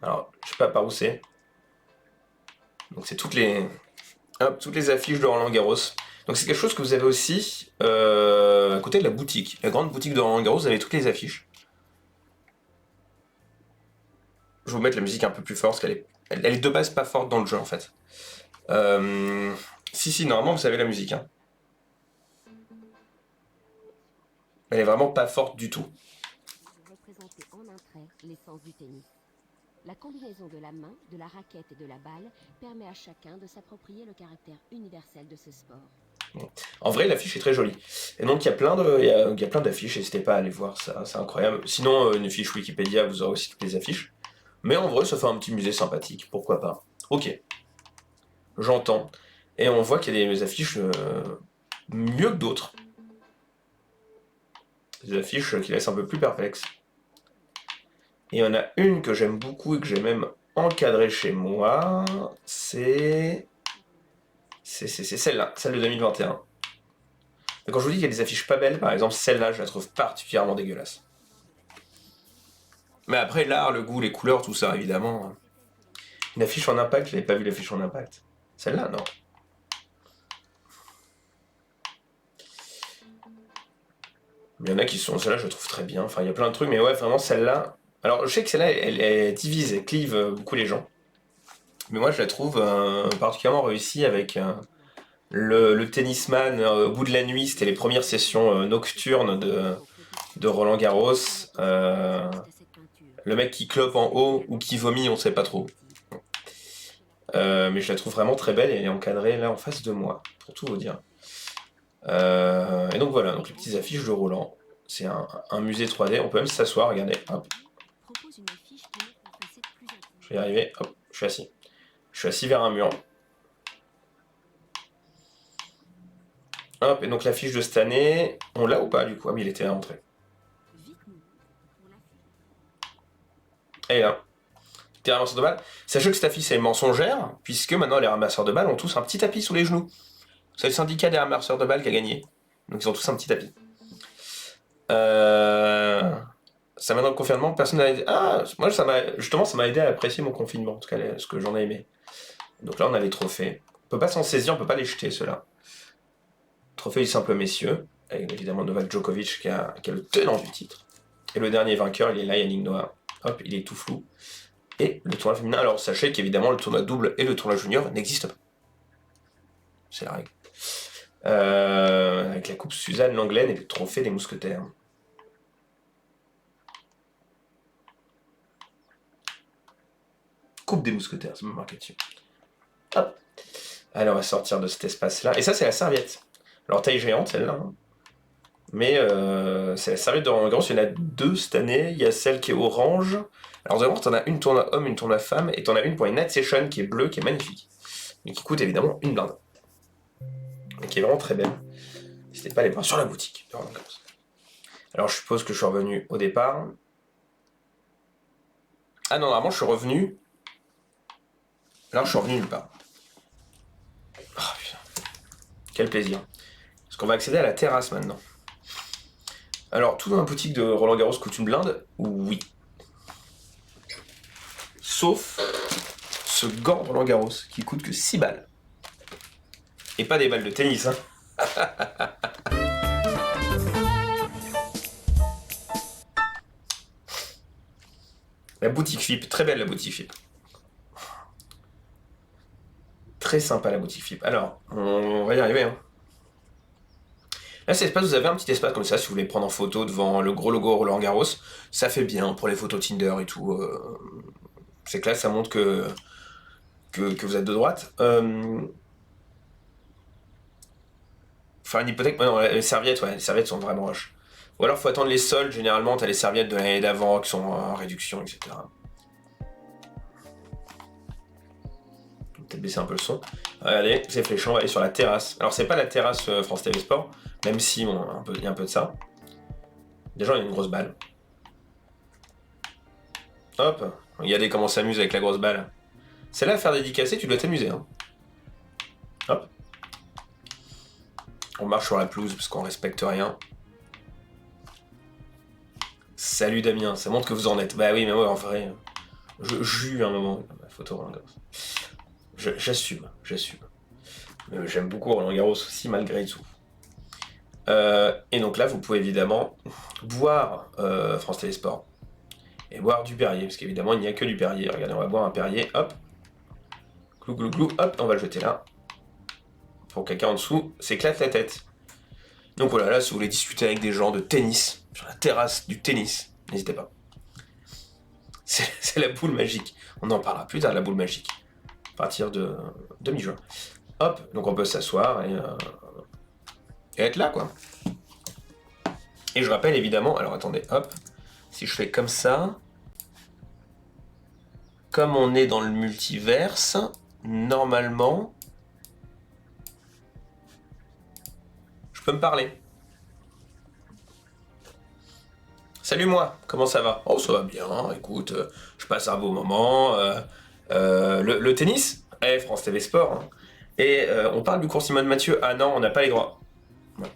S1: Alors, je sais pas par où c'est. Donc c'est toutes les affiches de Roland Garros. Donc c'est quelque chose que vous avez aussi à côté de la boutique. La grande boutique de Roland Garros, vous avez toutes les affiches. Je vais vous mettre la musique un peu plus forte, parce qu'elle est de base pas forte dans le jeu en fait. Si, normalement vous avez la musique. Hein. Elle est vraiment pas forte du tout.
S2: Représenter en un trait l'essence du tennis. La combinaison de la main, de la raquette et de la balle permet à chacun de s'approprier le caractère universel de ce sport.
S1: En vrai, l'affiche est très jolie. Et donc, il y a plein d'affiches, n'hésitez pas à aller voir ça, c'est incroyable. Sinon, une fiche Wikipédia, vous aurez aussi toutes les affiches. Mais en vrai, ça fait un petit musée sympathique, pourquoi pas. Ok, j'entends. Et on voit qu'il y a des affiches mieux que d'autres. Des affiches qui laissent un peu plus perplexes. Et il y en a une que j'aime beaucoup et que j'ai même encadrée chez moi, c'est celle-là, celle de 2021. Et quand je vous dis qu'il y a des affiches pas belles, par exemple, celle-là, je la trouve particulièrement dégueulasse. Mais après, l'art, le goût, les couleurs, tout ça, évidemment. Une affiche en impact, je n'avais pas vu l'affiche en impact. Celle-là, non. Il y en a qui sont... Celle-là, je la trouve très bien. Enfin, il y a plein de trucs, mais ouais, vraiment, celle-là... Alors, je sais que celle-là, elle divise, elle clive beaucoup les gens. Mais moi, je la trouve particulièrement réussie avec le tennisman au bout de la nuit. C'était les premières sessions nocturnes de Roland Garros.
S3: Le mec qui clope en haut ou qui vomit, on sait pas trop. Mais je la trouve vraiment très belle et elle est encadrée là en face de moi, pour tout vous dire. Et donc voilà, donc les petites affiches de Roland. C'est un musée 3D, on peut même s'asseoir, regardez, hop. Je vais y arriver, hop, je suis assis. Je suis assis vers un mur. Hop, et donc l'affiche de cette année, on l'a ou pas du coup? Ah mais il était à l'entrée. Elle est là. T'es ramasseur de balles. Sachez que cette affiche est mensongère, puisque maintenant les ramasseurs de balles ont tous un petit tapis sous les genoux. C'est le syndicat des ramasseurs de balles qui a gagné. Donc ils ont tous un petit tapis. Ça m'a dans le confinement, personne n'a aidé. Ah, moi ça m'a aidé à apprécier mon confinement, en tout cas ce que j'en ai aimé. Donc là on a les trophées. On peut pas s'en saisir, on peut pas les jeter ceux-là. Trophée du simple messieurs, avec évidemment Novak Djokovic qui a le tenant du titre. Et le dernier vainqueur, il est là, Yannick Noah. Hop, il est tout flou. Et le tournoi féminin, alors sachez qu'évidemment le tournoi double et le tournoi junior n'existent pas. C'est la règle. Avec la coupe Suzanne Langlaine et le trophée des mousquetaires. Coupe des mousquetaires, c'est même marqué dessus. Hop. Allez, on va sortir de cet espace-là. Et ça, c'est la serviette. Alors, taille géante, celle-là. Mais c'est la serviette de Roland Garros. Il y en a deux cette année. Il y a celle qui est orange. Alors, d'abord, t'en as une tournoi homme, une tournoi femme. Et t'en as une pour une Night Session qui est bleue, qui est magnifique. Mais qui coûte évidemment une blinde. Et qui est vraiment très belle. N'hésitez pas à aller voir sur la boutique de Roland Garros. Alors, je suppose que je suis revenu au départ. Ah non, normalement, je suis revenu. Alors, je suis revenu nulle part. Oh putain. Quel plaisir. Parce qu'on va accéder à la terrasse maintenant. Alors, tout dans la boutique de Roland Garros coûte une blinde? Oui. Sauf ce gant Roland Garros qui coûte que 6 balles. Et pas des balles de tennis, hein. La boutique FIP, très belle la boutique FIP. Très sympa la boutique FIP. Alors, on va y arriver, hein. Là, cet espace, vous avez un petit espace comme ça, si vous voulez prendre en photo devant le gros logo Roland Garros. Ça fait bien pour les photos Tinder et tout. C'est classe, ça montre que vous êtes de droite. Faire une hypothèque, non, les serviettes, ouais, les serviettes sont vraiment moches. Ou alors, faut attendre les soldes, généralement, t'as les serviettes de l'année d'avant qui sont en réduction, etc. Peut-être baisser un peu le son. Regardez, c'est fléchant, on va aller sur la terrasse. Alors, c'est pas la terrasse France TV Sport, même si bon, il y a un peu de ça. Déjà, il y a une grosse balle. Hop, regardez comment on s'amuse avec la grosse balle. Celle-là, à faire dédicacer, tu dois t'amuser. Hein. Hop. On marche sur la pelouse parce qu'on respecte rien. Salut Damien, ça montre que vous en êtes. Bah oui, mais ouais, en vrai, j'ai eu un moment, la photo Roland Garros. J'assume. J'aime beaucoup Roland Garros aussi, malgré tout. Et donc là, vous pouvez évidemment boire France Télésport. Et boire du Perrier, parce qu'évidemment, il n'y a que du Perrier. Regardez, on va boire un Perrier, hop. Glou, glou, glou, hop, on va le jeter là. Pour quelqu'un en dessous s'éclate la tête. Donc voilà, là, si vous voulez discuter avec des gens de tennis, sur la terrasse du tennis, n'hésitez pas. C'est la boule magique. On en parlera plus tard de la boule magique. À partir de mi-juin. Hop, donc on peut s'asseoir et être là, quoi. Et je rappelle évidemment, alors attendez, hop, si je fais comme ça, comme on est dans le multiverse, normalement, je peux me parler. Salut moi, comment ça va? Oh ça va bien, écoute, je passe un beau moment. Le tennis? France TV Sport. Hein. Et on parle du cours Simone Mathieu. Ah non, on n'a pas les droits. Ouais.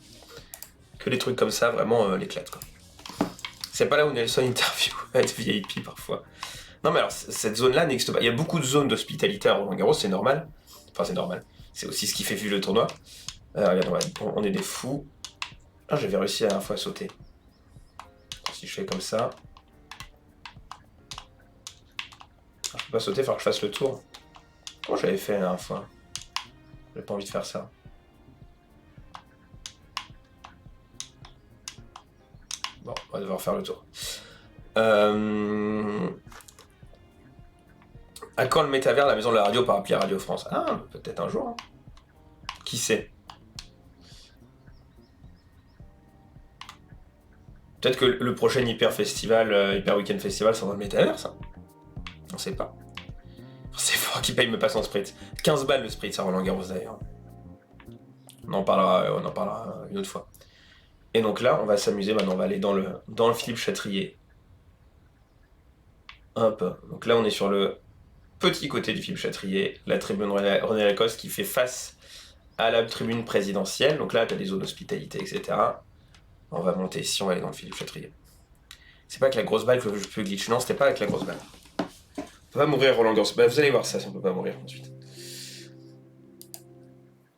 S3: Que des trucs comme ça, vraiment l'éclate quoi. C'est pas là où Nelson interview être VIP parfois. Non mais alors, cette zone-là n'existe pas. Il y a beaucoup de zones d'hospitalité à Roland Garros, c'est normal. Enfin c'est normal. C'est aussi ce qui fait vivre le tournoi. Regarde, on est des fous. Ah j'avais réussi à la fois à sauter. Si je fais comme ça. Ah, je peux pas sauter, il faut que je fasse le tour. Comment j'avais fait la dernière fois? J'ai pas envie de faire ça. Bon, on va devoir faire le tour. Euh, À quand le métavers, la maison de la radio par appli Radio France? Ah, peut-être un jour. Hein. Qui sait? Peut-être que le prochain Hyper Festival, Hyper Weekend Festival sera dans le métavers, ça. On sait pas. C'est fort qui paye me passe en spritz. 15 balles le spritz à Roland Garros d'ailleurs. On en parlera une autre fois. Et donc là, on va s'amuser maintenant, on va aller dans le Philippe Chatrier. Hop. Donc là, on est sur le petit côté du Philippe Chatrier, la tribune René Lacoste qui fait face à la tribune présidentielle. Donc là, tu as des zones d'hospitalité, etc. On va monter ici, on va aller dans le Philippe Chatrier. C'est pas avec la grosse balle que je peux glitch. Non, c'était pas avec la grosse balle. On peut pas mourir Roland Garros. Bah, vous allez voir ça si on peut pas mourir ensuite.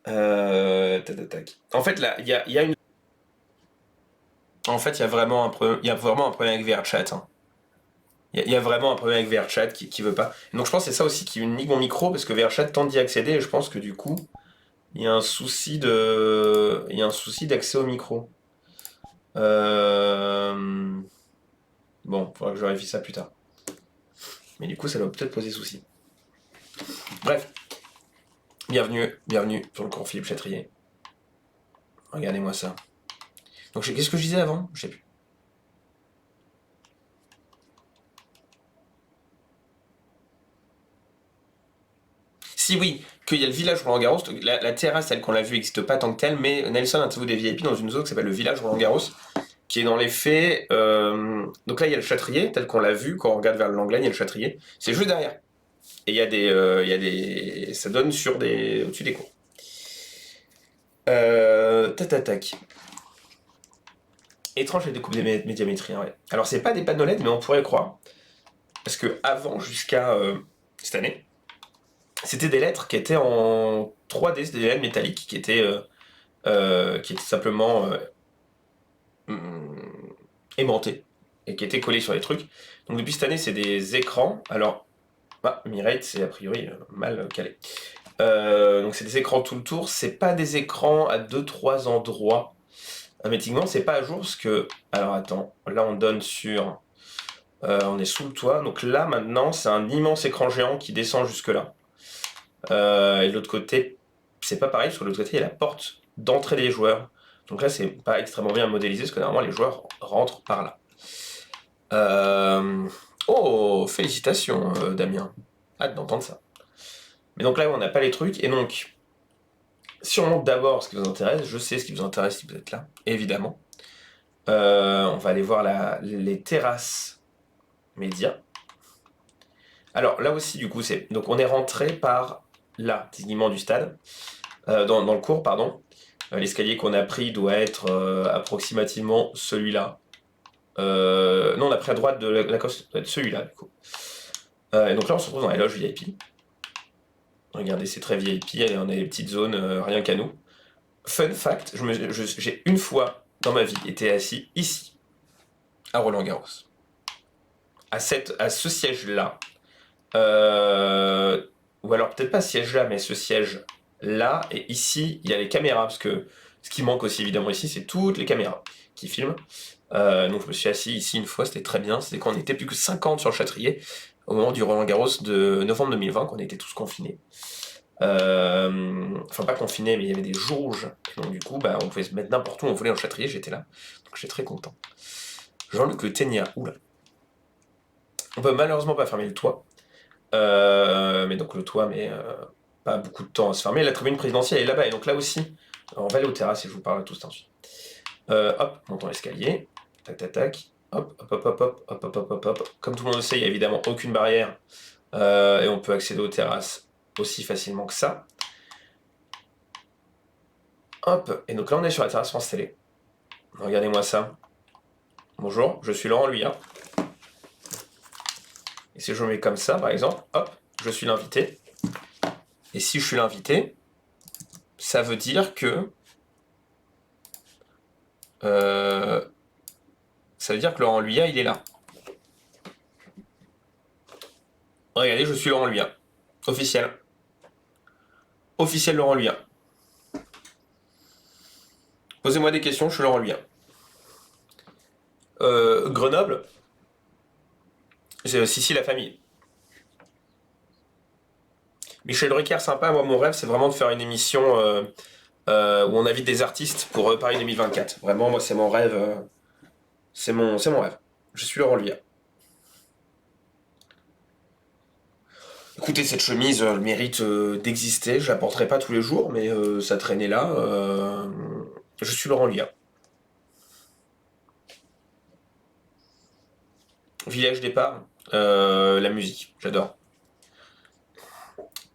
S3: Tac. En fait, là, il y a une. En fait, il y a vraiment un problème avec VRChat. Hein. Il y a vraiment un problème avec VRChat qui veut pas. Et donc je pense que c'est ça aussi qui nique mon micro parce que VRChat tente d'y accéder et je pense que du coup il y a un souci d'accès au micro. Bon, faudra que je vérifie ça plus tard. Mais du coup ça doit peut-être poser souci. Bref, bienvenue sur le cours Philippe Chatrier. Regardez-moi ça. Donc qu'est-ce que je disais avant? Je sais plus. Si oui, qu'il y a le village Roland Garros, la terrasse telle qu'on l'a vue n'existe pas tant que telle, mais Nelson interview des VIP dans une zone qui s'appelle le village Roland Garros, qui est dans les faits. Donc là il y a le Châtrier, tel qu'on l'a vu, quand on regarde vers le Langlaine, il y a le Châtrier, c'est juste derrière. Et il y a des. Ça donne sur au-dessus des cours. Tac. Étrange les découpes des médiamétries, ouais. Alors c'est pas des panneaux LED, mais on pourrait croire. Parce que avant, jusqu'à cette année, c'était des lettres qui étaient en 3D, c'était des lettres métalliques qui étaient simplement aimantées et qui étaient collées sur les trucs. Donc depuis cette année, c'est des écrans. Alors, Mirate, c'est a priori mal calé. Donc c'est des écrans tout le tour. C'est pas des écrans à 2-3 endroits. Mais techniquement, c'est pas à jour parce que. Alors attends, là on donne sur. On est sous le toit. Donc là maintenant, c'est un immense écran géant qui descend jusque là. Et de l'autre côté, c'est pas pareil, parce que de l'autre côté, il y a la porte d'entrée des joueurs. Donc là, c'est pas extrêmement bien modélisé, parce que normalement, les joueurs rentrent par là. Oh, félicitations, Damien. Hâte d'entendre ça. Mais donc là, on n'a pas les trucs, et donc, si on montre d'abord ce qui vous intéresse, je sais ce qui vous intéresse si vous êtes là, évidemment. On va aller voir les terrasses médias. Alors là aussi, du coup, donc on est rentré par là, techniquement du stade, dans le cours, pardon. L'escalier qu'on a pris doit être approximativement celui-là. Non, on a pris à droite de la coste, doit être celui-là, du coup. Et donc là, on se retrouve dans la loge VIP. Regardez, c'est très VIP, on a des petites zones, rien qu'à nous. Fun fact, j'ai une fois dans ma vie été assis ici, à Roland-Garros. À ce siège-là. Ou alors peut-être pas ce siège-là, mais ce siège-là. Et ici, il y a les caméras, parce que ce qui manque aussi évidemment ici, c'est toutes les caméras qui filment. Donc je me suis assis ici une fois, c'était très bien. C'était quand on était plus que 50 sur le Châtrier, au moment du Roland Garros de novembre 2020, qu'on était tous confinés. Enfin pas confinés, mais il y avait des jauges. Donc du coup, on pouvait se mettre n'importe où on voulait dans le Châtrier, j'étais là. Donc j'étais très content. Jean-Luc Le Ténia, oula. On peut malheureusement pas fermer le toit. Mais donc le toit, pas beaucoup de temps à se fermer. La tribune présidentielle est là-bas, et donc là aussi, on va aller aux terrasses et je vous parle tous ensuite. Hop, montons l'escalier. Tac. Hop. Comme tout le monde le sait, il n'y a évidemment aucune barrière. Et on peut accéder aux terrasses aussi facilement que ça. Hop, et donc là on est sur la terrasse France Télé. Regardez-moi ça. Bonjour, je suis Laurent Luyat. Et si je mets comme ça, par exemple, hop, je suis l'invité. Et si je suis l'invité, ça veut dire que... ça veut dire que Laurent Luyat, il est là. Regardez, je suis Laurent Luyat. Officiel. Officiel Laurent Luyat. Posez-moi des questions, je suis Laurent Luyat. Grenoble, Si, la famille. Michel Drucker, sympa. Moi, mon rêve, c'est vraiment de faire une émission où on invite des artistes pour Paris 2024. Vraiment, moi, c'est mon rêve. C'est mon rêve. Je suis Laurent Luyat. Écoutez, cette chemise, elle mérite d'exister. Je la porterai pas tous les jours, mais ça traînait là. Je suis Laurent Luyat. Village départ, la musique, j'adore.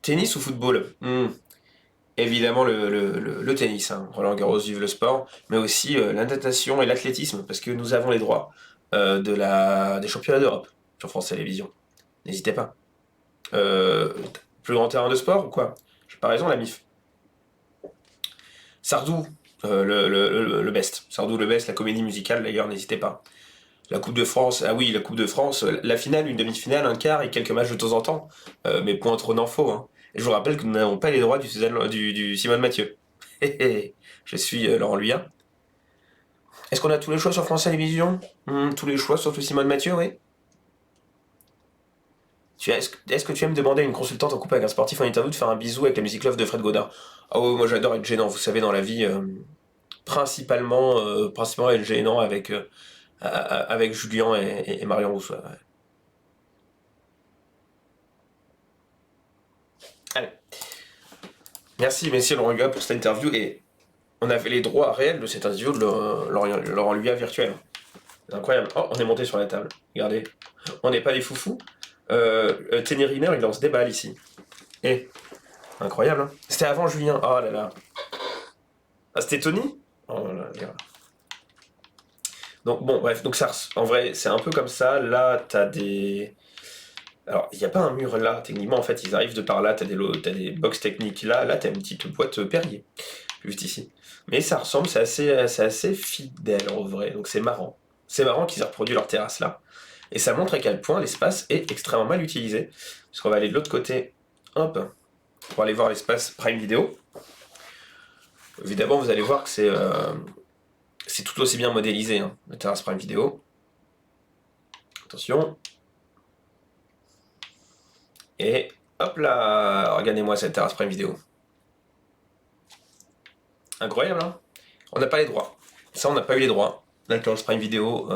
S3: Tennis ou football? Évidemment le tennis, hein. Roland Garros vive le sport, mais aussi la natation et l'athlétisme, parce que nous avons les droits des championnats d'Europe sur France Télévisions. N'hésitez pas. Plus grand terrain de sport ou quoi? J'ai pas raison, la MIF. Sardou, le best. Sardou le best, la comédie musicale d'ailleurs, n'hésitez pas. La Coupe de France, ah oui, la Coupe de France, la finale, une demi-finale, un quart et quelques matchs de temps en temps. Mais point trop d'infos, hein. Et je vous rappelle que nous n'avons pas les droits du Simone Mathieu. Je suis Laurent Luyat. Est-ce qu'on a tous les choix sur France Télévisions? Tous les choix sauf le Simone Mathieu, oui. Est-ce que tu aimes demander à une consultante en couple avec un sportif en interview de faire un bisou avec la musique love de Fred Godin? Ah oui, moi j'adore être gênant, vous savez, dans la vie, principalement être gênant avec Julien et Marion Rousseau. Ouais. Allez. Merci, messieurs Laurent Luyat, pour cette interview. Et on avait les droits réels de cette interview de Laurent Luyat virtuel. C'est incroyable. Oh, on est monté sur la table. Regardez. On n'est pas des foufous. Tenny Riner, il lance des balles ici. Et incroyable, hein. C'était avant Julien. Oh là là. Ah, c'était Tony? Oh là là. Donc bon, bref, donc ça, en vrai, c'est un peu comme ça. Là, t'as des... Alors, il n'y a pas un mur là, techniquement, en fait, ils arrivent de par là, t'as des box techniques là, t'as une petite boîte Perrier, juste ici. Mais ça ressemble, c'est assez fidèle, en vrai, donc c'est marrant. C'est marrant qu'ils aient reproduit leur terrasse là. Et ça montre à quel point l'espace est extrêmement mal utilisé. Parce qu'on va aller de l'autre côté, hop, pour aller voir l'espace Prime Video. Évidemment, vous allez voir que c'est tout aussi bien modélisé, hein, le terrasse Prime Video. Attention. Et hop là, regardez-moi cette terrasse Prime Video. Incroyable, hein? On n'a pas les droits. Ça, on n'a pas eu les droits. La terrasse Prime Video,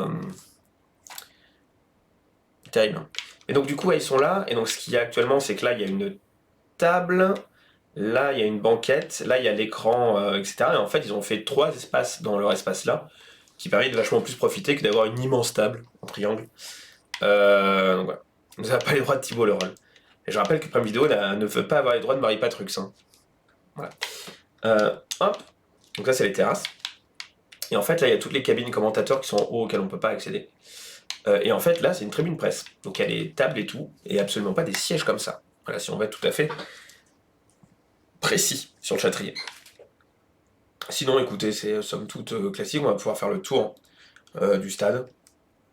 S3: terrible, hein. Et donc du coup, ils sont là. Et donc ce qu'il y a actuellement, c'est que là, il y a une table. Là, il y a une banquette. Là, il y a l'écran, etc. Et en fait, ils ont fait 3 espaces dans leur espace là, qui permet de vachement plus profiter que d'avoir une immense table en triangle. Donc voilà. Vous n'avez pas les droits de Thibault Leroll. Et je rappelle que Prime Video ne veut pas avoir les droits de Marie Patrux, hein. Voilà. Hop. Donc là, c'est les terrasses. Et en fait, là, il y a toutes les cabines commentateurs qui sont en haut auxquelles on ne peut pas accéder. Et en fait, là, c'est une tribune presse. Donc il y a les tables et tout, et absolument pas des sièges comme ça. Voilà, si on va être tout à fait précis sur le Châtrier. Sinon, écoutez, c'est somme toute classique. On va pouvoir faire le tour du stade.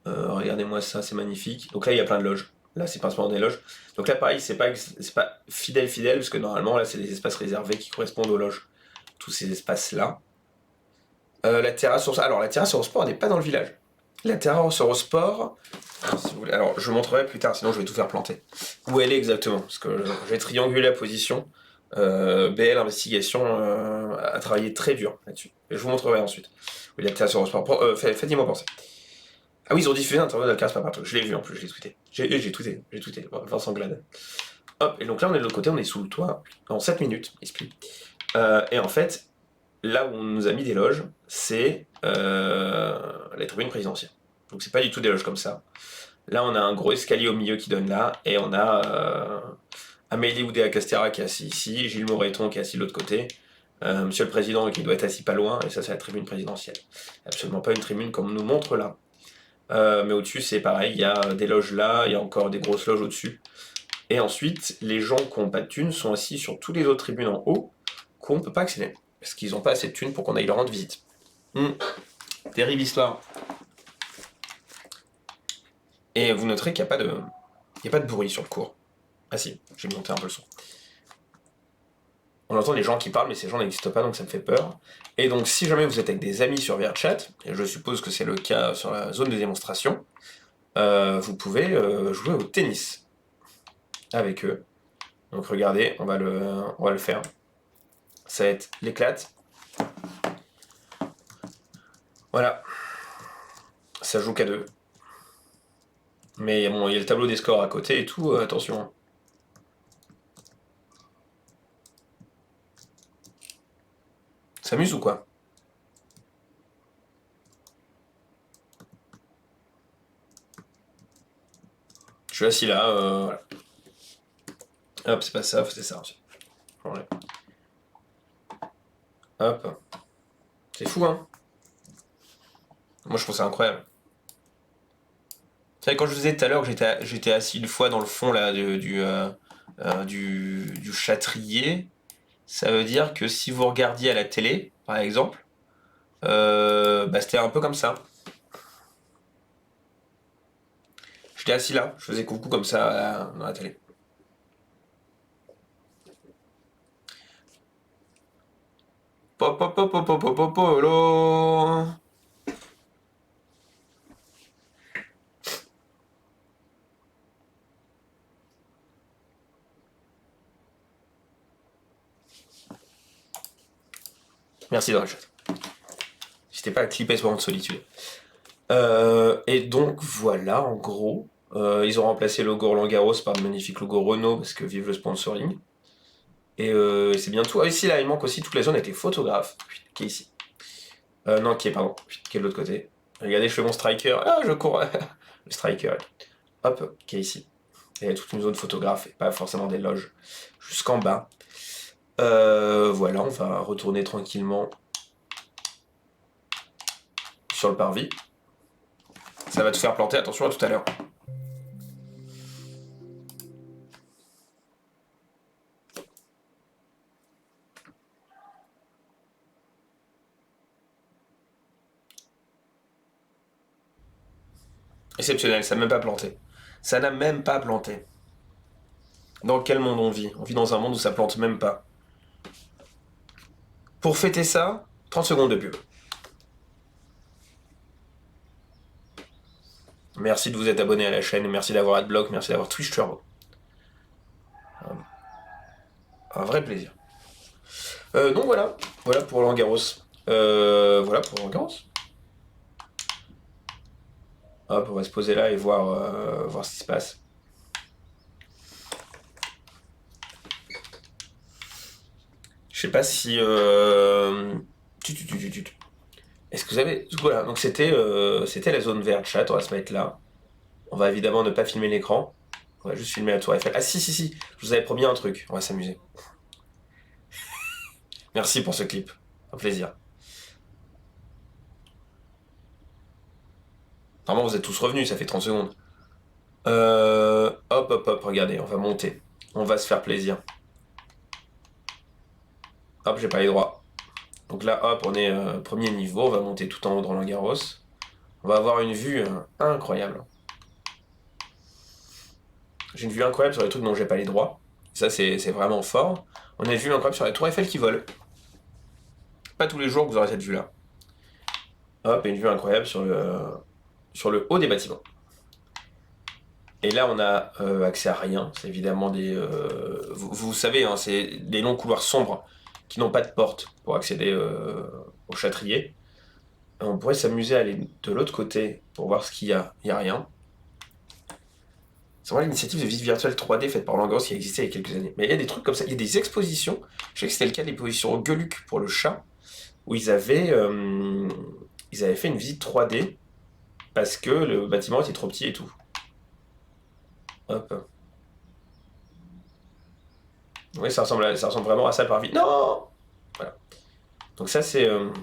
S3: Regardez-moi ça, c'est magnifique. Donc là, il y a plein de loges. Là, c'est principalement des loges. Donc là, pareil, c'est pas fidèle, parce que normalement, là, c'est des espaces réservés qui correspondent aux loges. Tous ces espaces-là. La terrasse Eurosport n'est pas dans le village. La terrasse Eurosport, si vous voulez, alors je montrerai plus tard, sinon je vais tout faire planter. Où elle est exactement, parce que je vais trianguler la position. BL Investigation a travaillé très dur là-dessus. Et je vous montrerai ensuite. Oui, la terrasse Eurosport. Faites-y-moi penser. Ah oui, ils ont diffusé un interview d'Alcaraz Papato. Je l'ai vu en plus, je l'ai tweeté. J'ai tweeté. Vincent Glade. Hop, et donc là, on est de l'autre côté, on est sous le toit. En 7 minutes, esprit. Et en fait, là où on nous a mis des loges, c'est la tribune présidentielle. Donc c'est pas du tout des loges comme ça. Là, on a un gros escalier au milieu qui donne là, et on a Amélie Oudéa-Castéra qui est assis ici, Gilles Moreton qui est assis de l'autre côté, Monsieur le Président qui doit être assis pas loin, et ça, c'est la tribune présidentielle. Absolument pas une tribune comme on nous montre là. Mais au-dessus, c'est pareil, il y a des loges là, il y a encore des grosses loges au-dessus. Et ensuite, les gens qui n'ont pas de thunes sont assis sur toutes les autres tribunes en haut, qu'on ne peut pas accéder. Parce qu'ils n'ont pas assez de thunes pour qu'on aille leur rendre visite. Terrible histoire. Et vous noterez qu'il n'y a pas de bruit sur le cours. Ah si, j'ai monté un peu le son. On entend les gens qui parlent, mais ces gens n'existent pas, donc ça me fait peur. Et donc, si jamais vous êtes avec des amis sur VRChat, et je suppose que c'est le cas sur la zone de démonstration, vous pouvez jouer au tennis avec eux. Donc regardez, on va le faire. Ça va être l'éclate. Voilà. Ça joue qu'à 2. Mais bon, il y a le tableau des scores à côté et tout, attention. S'amuse ou quoi? Je suis assis là, voilà. Hop, c'est pas ça, c'est ça. Hop. C'est fou, hein? Moi, je trouve ça incroyable. Vous savez, quand je vous disais tout à l'heure que j'étais assis une fois dans le fond là, du châtrier, ça veut dire que si vous regardiez à la télé, par exemple, c'était un peu comme ça. J'étais assis là, je faisais coucou comme ça dans la télé. Pop, pop, pop, pop, pop, pop, pop, pop, là. Merci dans le chat. N'hésitez pas à clipper ce moment de solitude. Et donc voilà, en gros, ils ont remplacé le logo Roland-Garros par le magnifique logo Renault parce que vive le sponsoring. Et c'est bientôt. Ah, ici, là, il manque aussi toute la zone avec les photographes, qui est ici. Non, qui est, pardon, qui est de l'autre côté. Regardez, je fais mon striker. Ah, je cours. Le striker. Hop, qui est ici. Et il y a toute une zone photographe et pas forcément des loges. Jusqu'en bas. Voilà, on va retourner tranquillement sur le parvis. Ça va te faire planter, attention à tout à l'heure. Exceptionnel, ça n'a même pas planté. Ça n'a même pas planté. Dans quel monde on vit? On vit dans un monde où ça plante même pas. Pour fêter ça, 30 secondes de pub. Merci de vous être abonné à la chaîne, merci d'avoir Adblock, merci d'avoir Twitch Turbo. Un vrai plaisir. Donc voilà pour Roland Garros. Voilà pour Roland Garros. Hop, on va se poser là et voir ce qui se passe. Je sais pas si... Est-ce que vous avez... Voilà, donc c'était la zone verte, chat, on va se mettre là. On va évidemment ne pas filmer l'écran. On va juste filmer la tour Eiffel. Ah si, je vous avais promis un truc, on va s'amuser. Merci pour ce clip, un plaisir. Normalement, vous êtes tous revenus, ça fait 30 secondes. Hop, regardez, on va monter. On va se faire plaisir. Hop, j'ai pas les droits. Donc là, hop, on est premier niveau, on va monter tout en haut dans Roland-Garros. On va avoir une vue incroyable. J'ai une vue incroyable sur les trucs dont j'ai pas les droits. Ça, c'est vraiment fort. On a une vue incroyable sur la tour Eiffel qui vole. Pas tous les jours que vous aurez cette vue-là. Hop, et une vue incroyable sur le haut des bâtiments. Et là, on a accès à rien. C'est évidemment des... vous savez, hein, c'est des longs couloirs sombres qui n'ont pas de porte pour accéder au châtrier. On pourrait s'amuser à aller de l'autre côté pour voir ce qu'il y a. Il n'y a rien. C'est vraiment l'initiative de visite virtuelle 3D faite par Roland Garros qui a existé il y a quelques années. Mais il y a des trucs comme ça. Il y a des expositions. Je sais que c'était le cas des expositions au Gueuluc pour le chat, où ils avaient fait une visite 3D parce que le bâtiment était trop petit et tout. Hop. Oui, ça ressemble vraiment à ça par vie. Non. Voilà. Donc ça, c'est le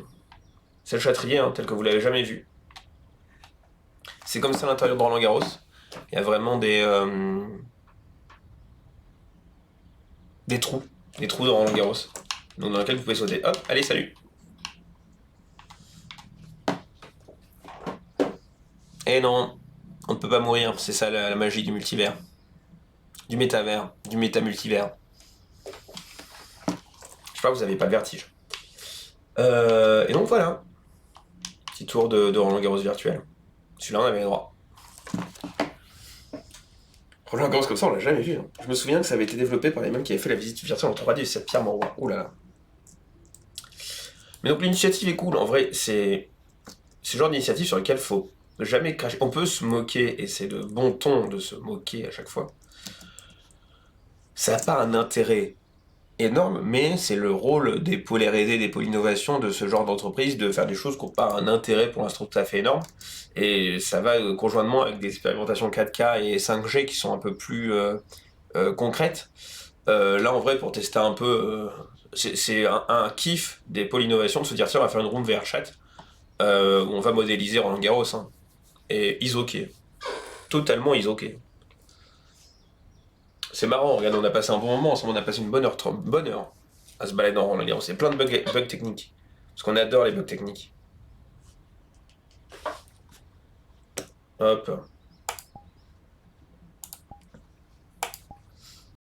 S3: châtrier, hein, tel que vous l'avez jamais vu. C'est comme ça à l'intérieur de Roland Garros. Il y a vraiment des trous de Roland Garros, donc dans lesquels vous pouvez sauter. Hop, allez, salut. Et non, on ne peut pas mourir, c'est ça la magie du multivers. Du métavers, du métamultivers. Je sais pas, vous avez pas le vertige. Et donc voilà. Petit tour de Roland Garros virtuel. Celui-là, on avait le droit. Roland Garros comme ça, on l'a jamais vu. Hein. Je me souviens que ça avait été développé par les mêmes qui avaient fait la visite virtuelle en 3D, c'est Pierre Mauroy. Ouh là là. Mais donc l'initiative est cool. En vrai, c'est le genre d'initiative sur lequel faut jamais cracher. On peut se moquer, et c'est de bon ton de se moquer à chaque fois. Ça n'a pas un intérêt énorme, mais c'est le rôle des pôles R&D, des pôles innovation de ce genre d'entreprise de faire des choses qui n'ont pas un intérêt pour l'instant tout à fait énorme. Et ça va conjointement avec des expérimentations 4K et 5G qui sont un peu plus concrètes. Là, en vrai, pour tester un peu, c'est un kiff des pôles innovation de se dire tiens, on va faire une room VR chat où on va modéliser Roland Garros. Hein. Et isoké. Totalement isoké. C'est marrant, regarde, on a passé un bon moment ensemble, on a passé une bonne heure à se balader dans Roland Garros. C'est plein de bugs techniques. Parce qu'on adore les bugs techniques. Hop.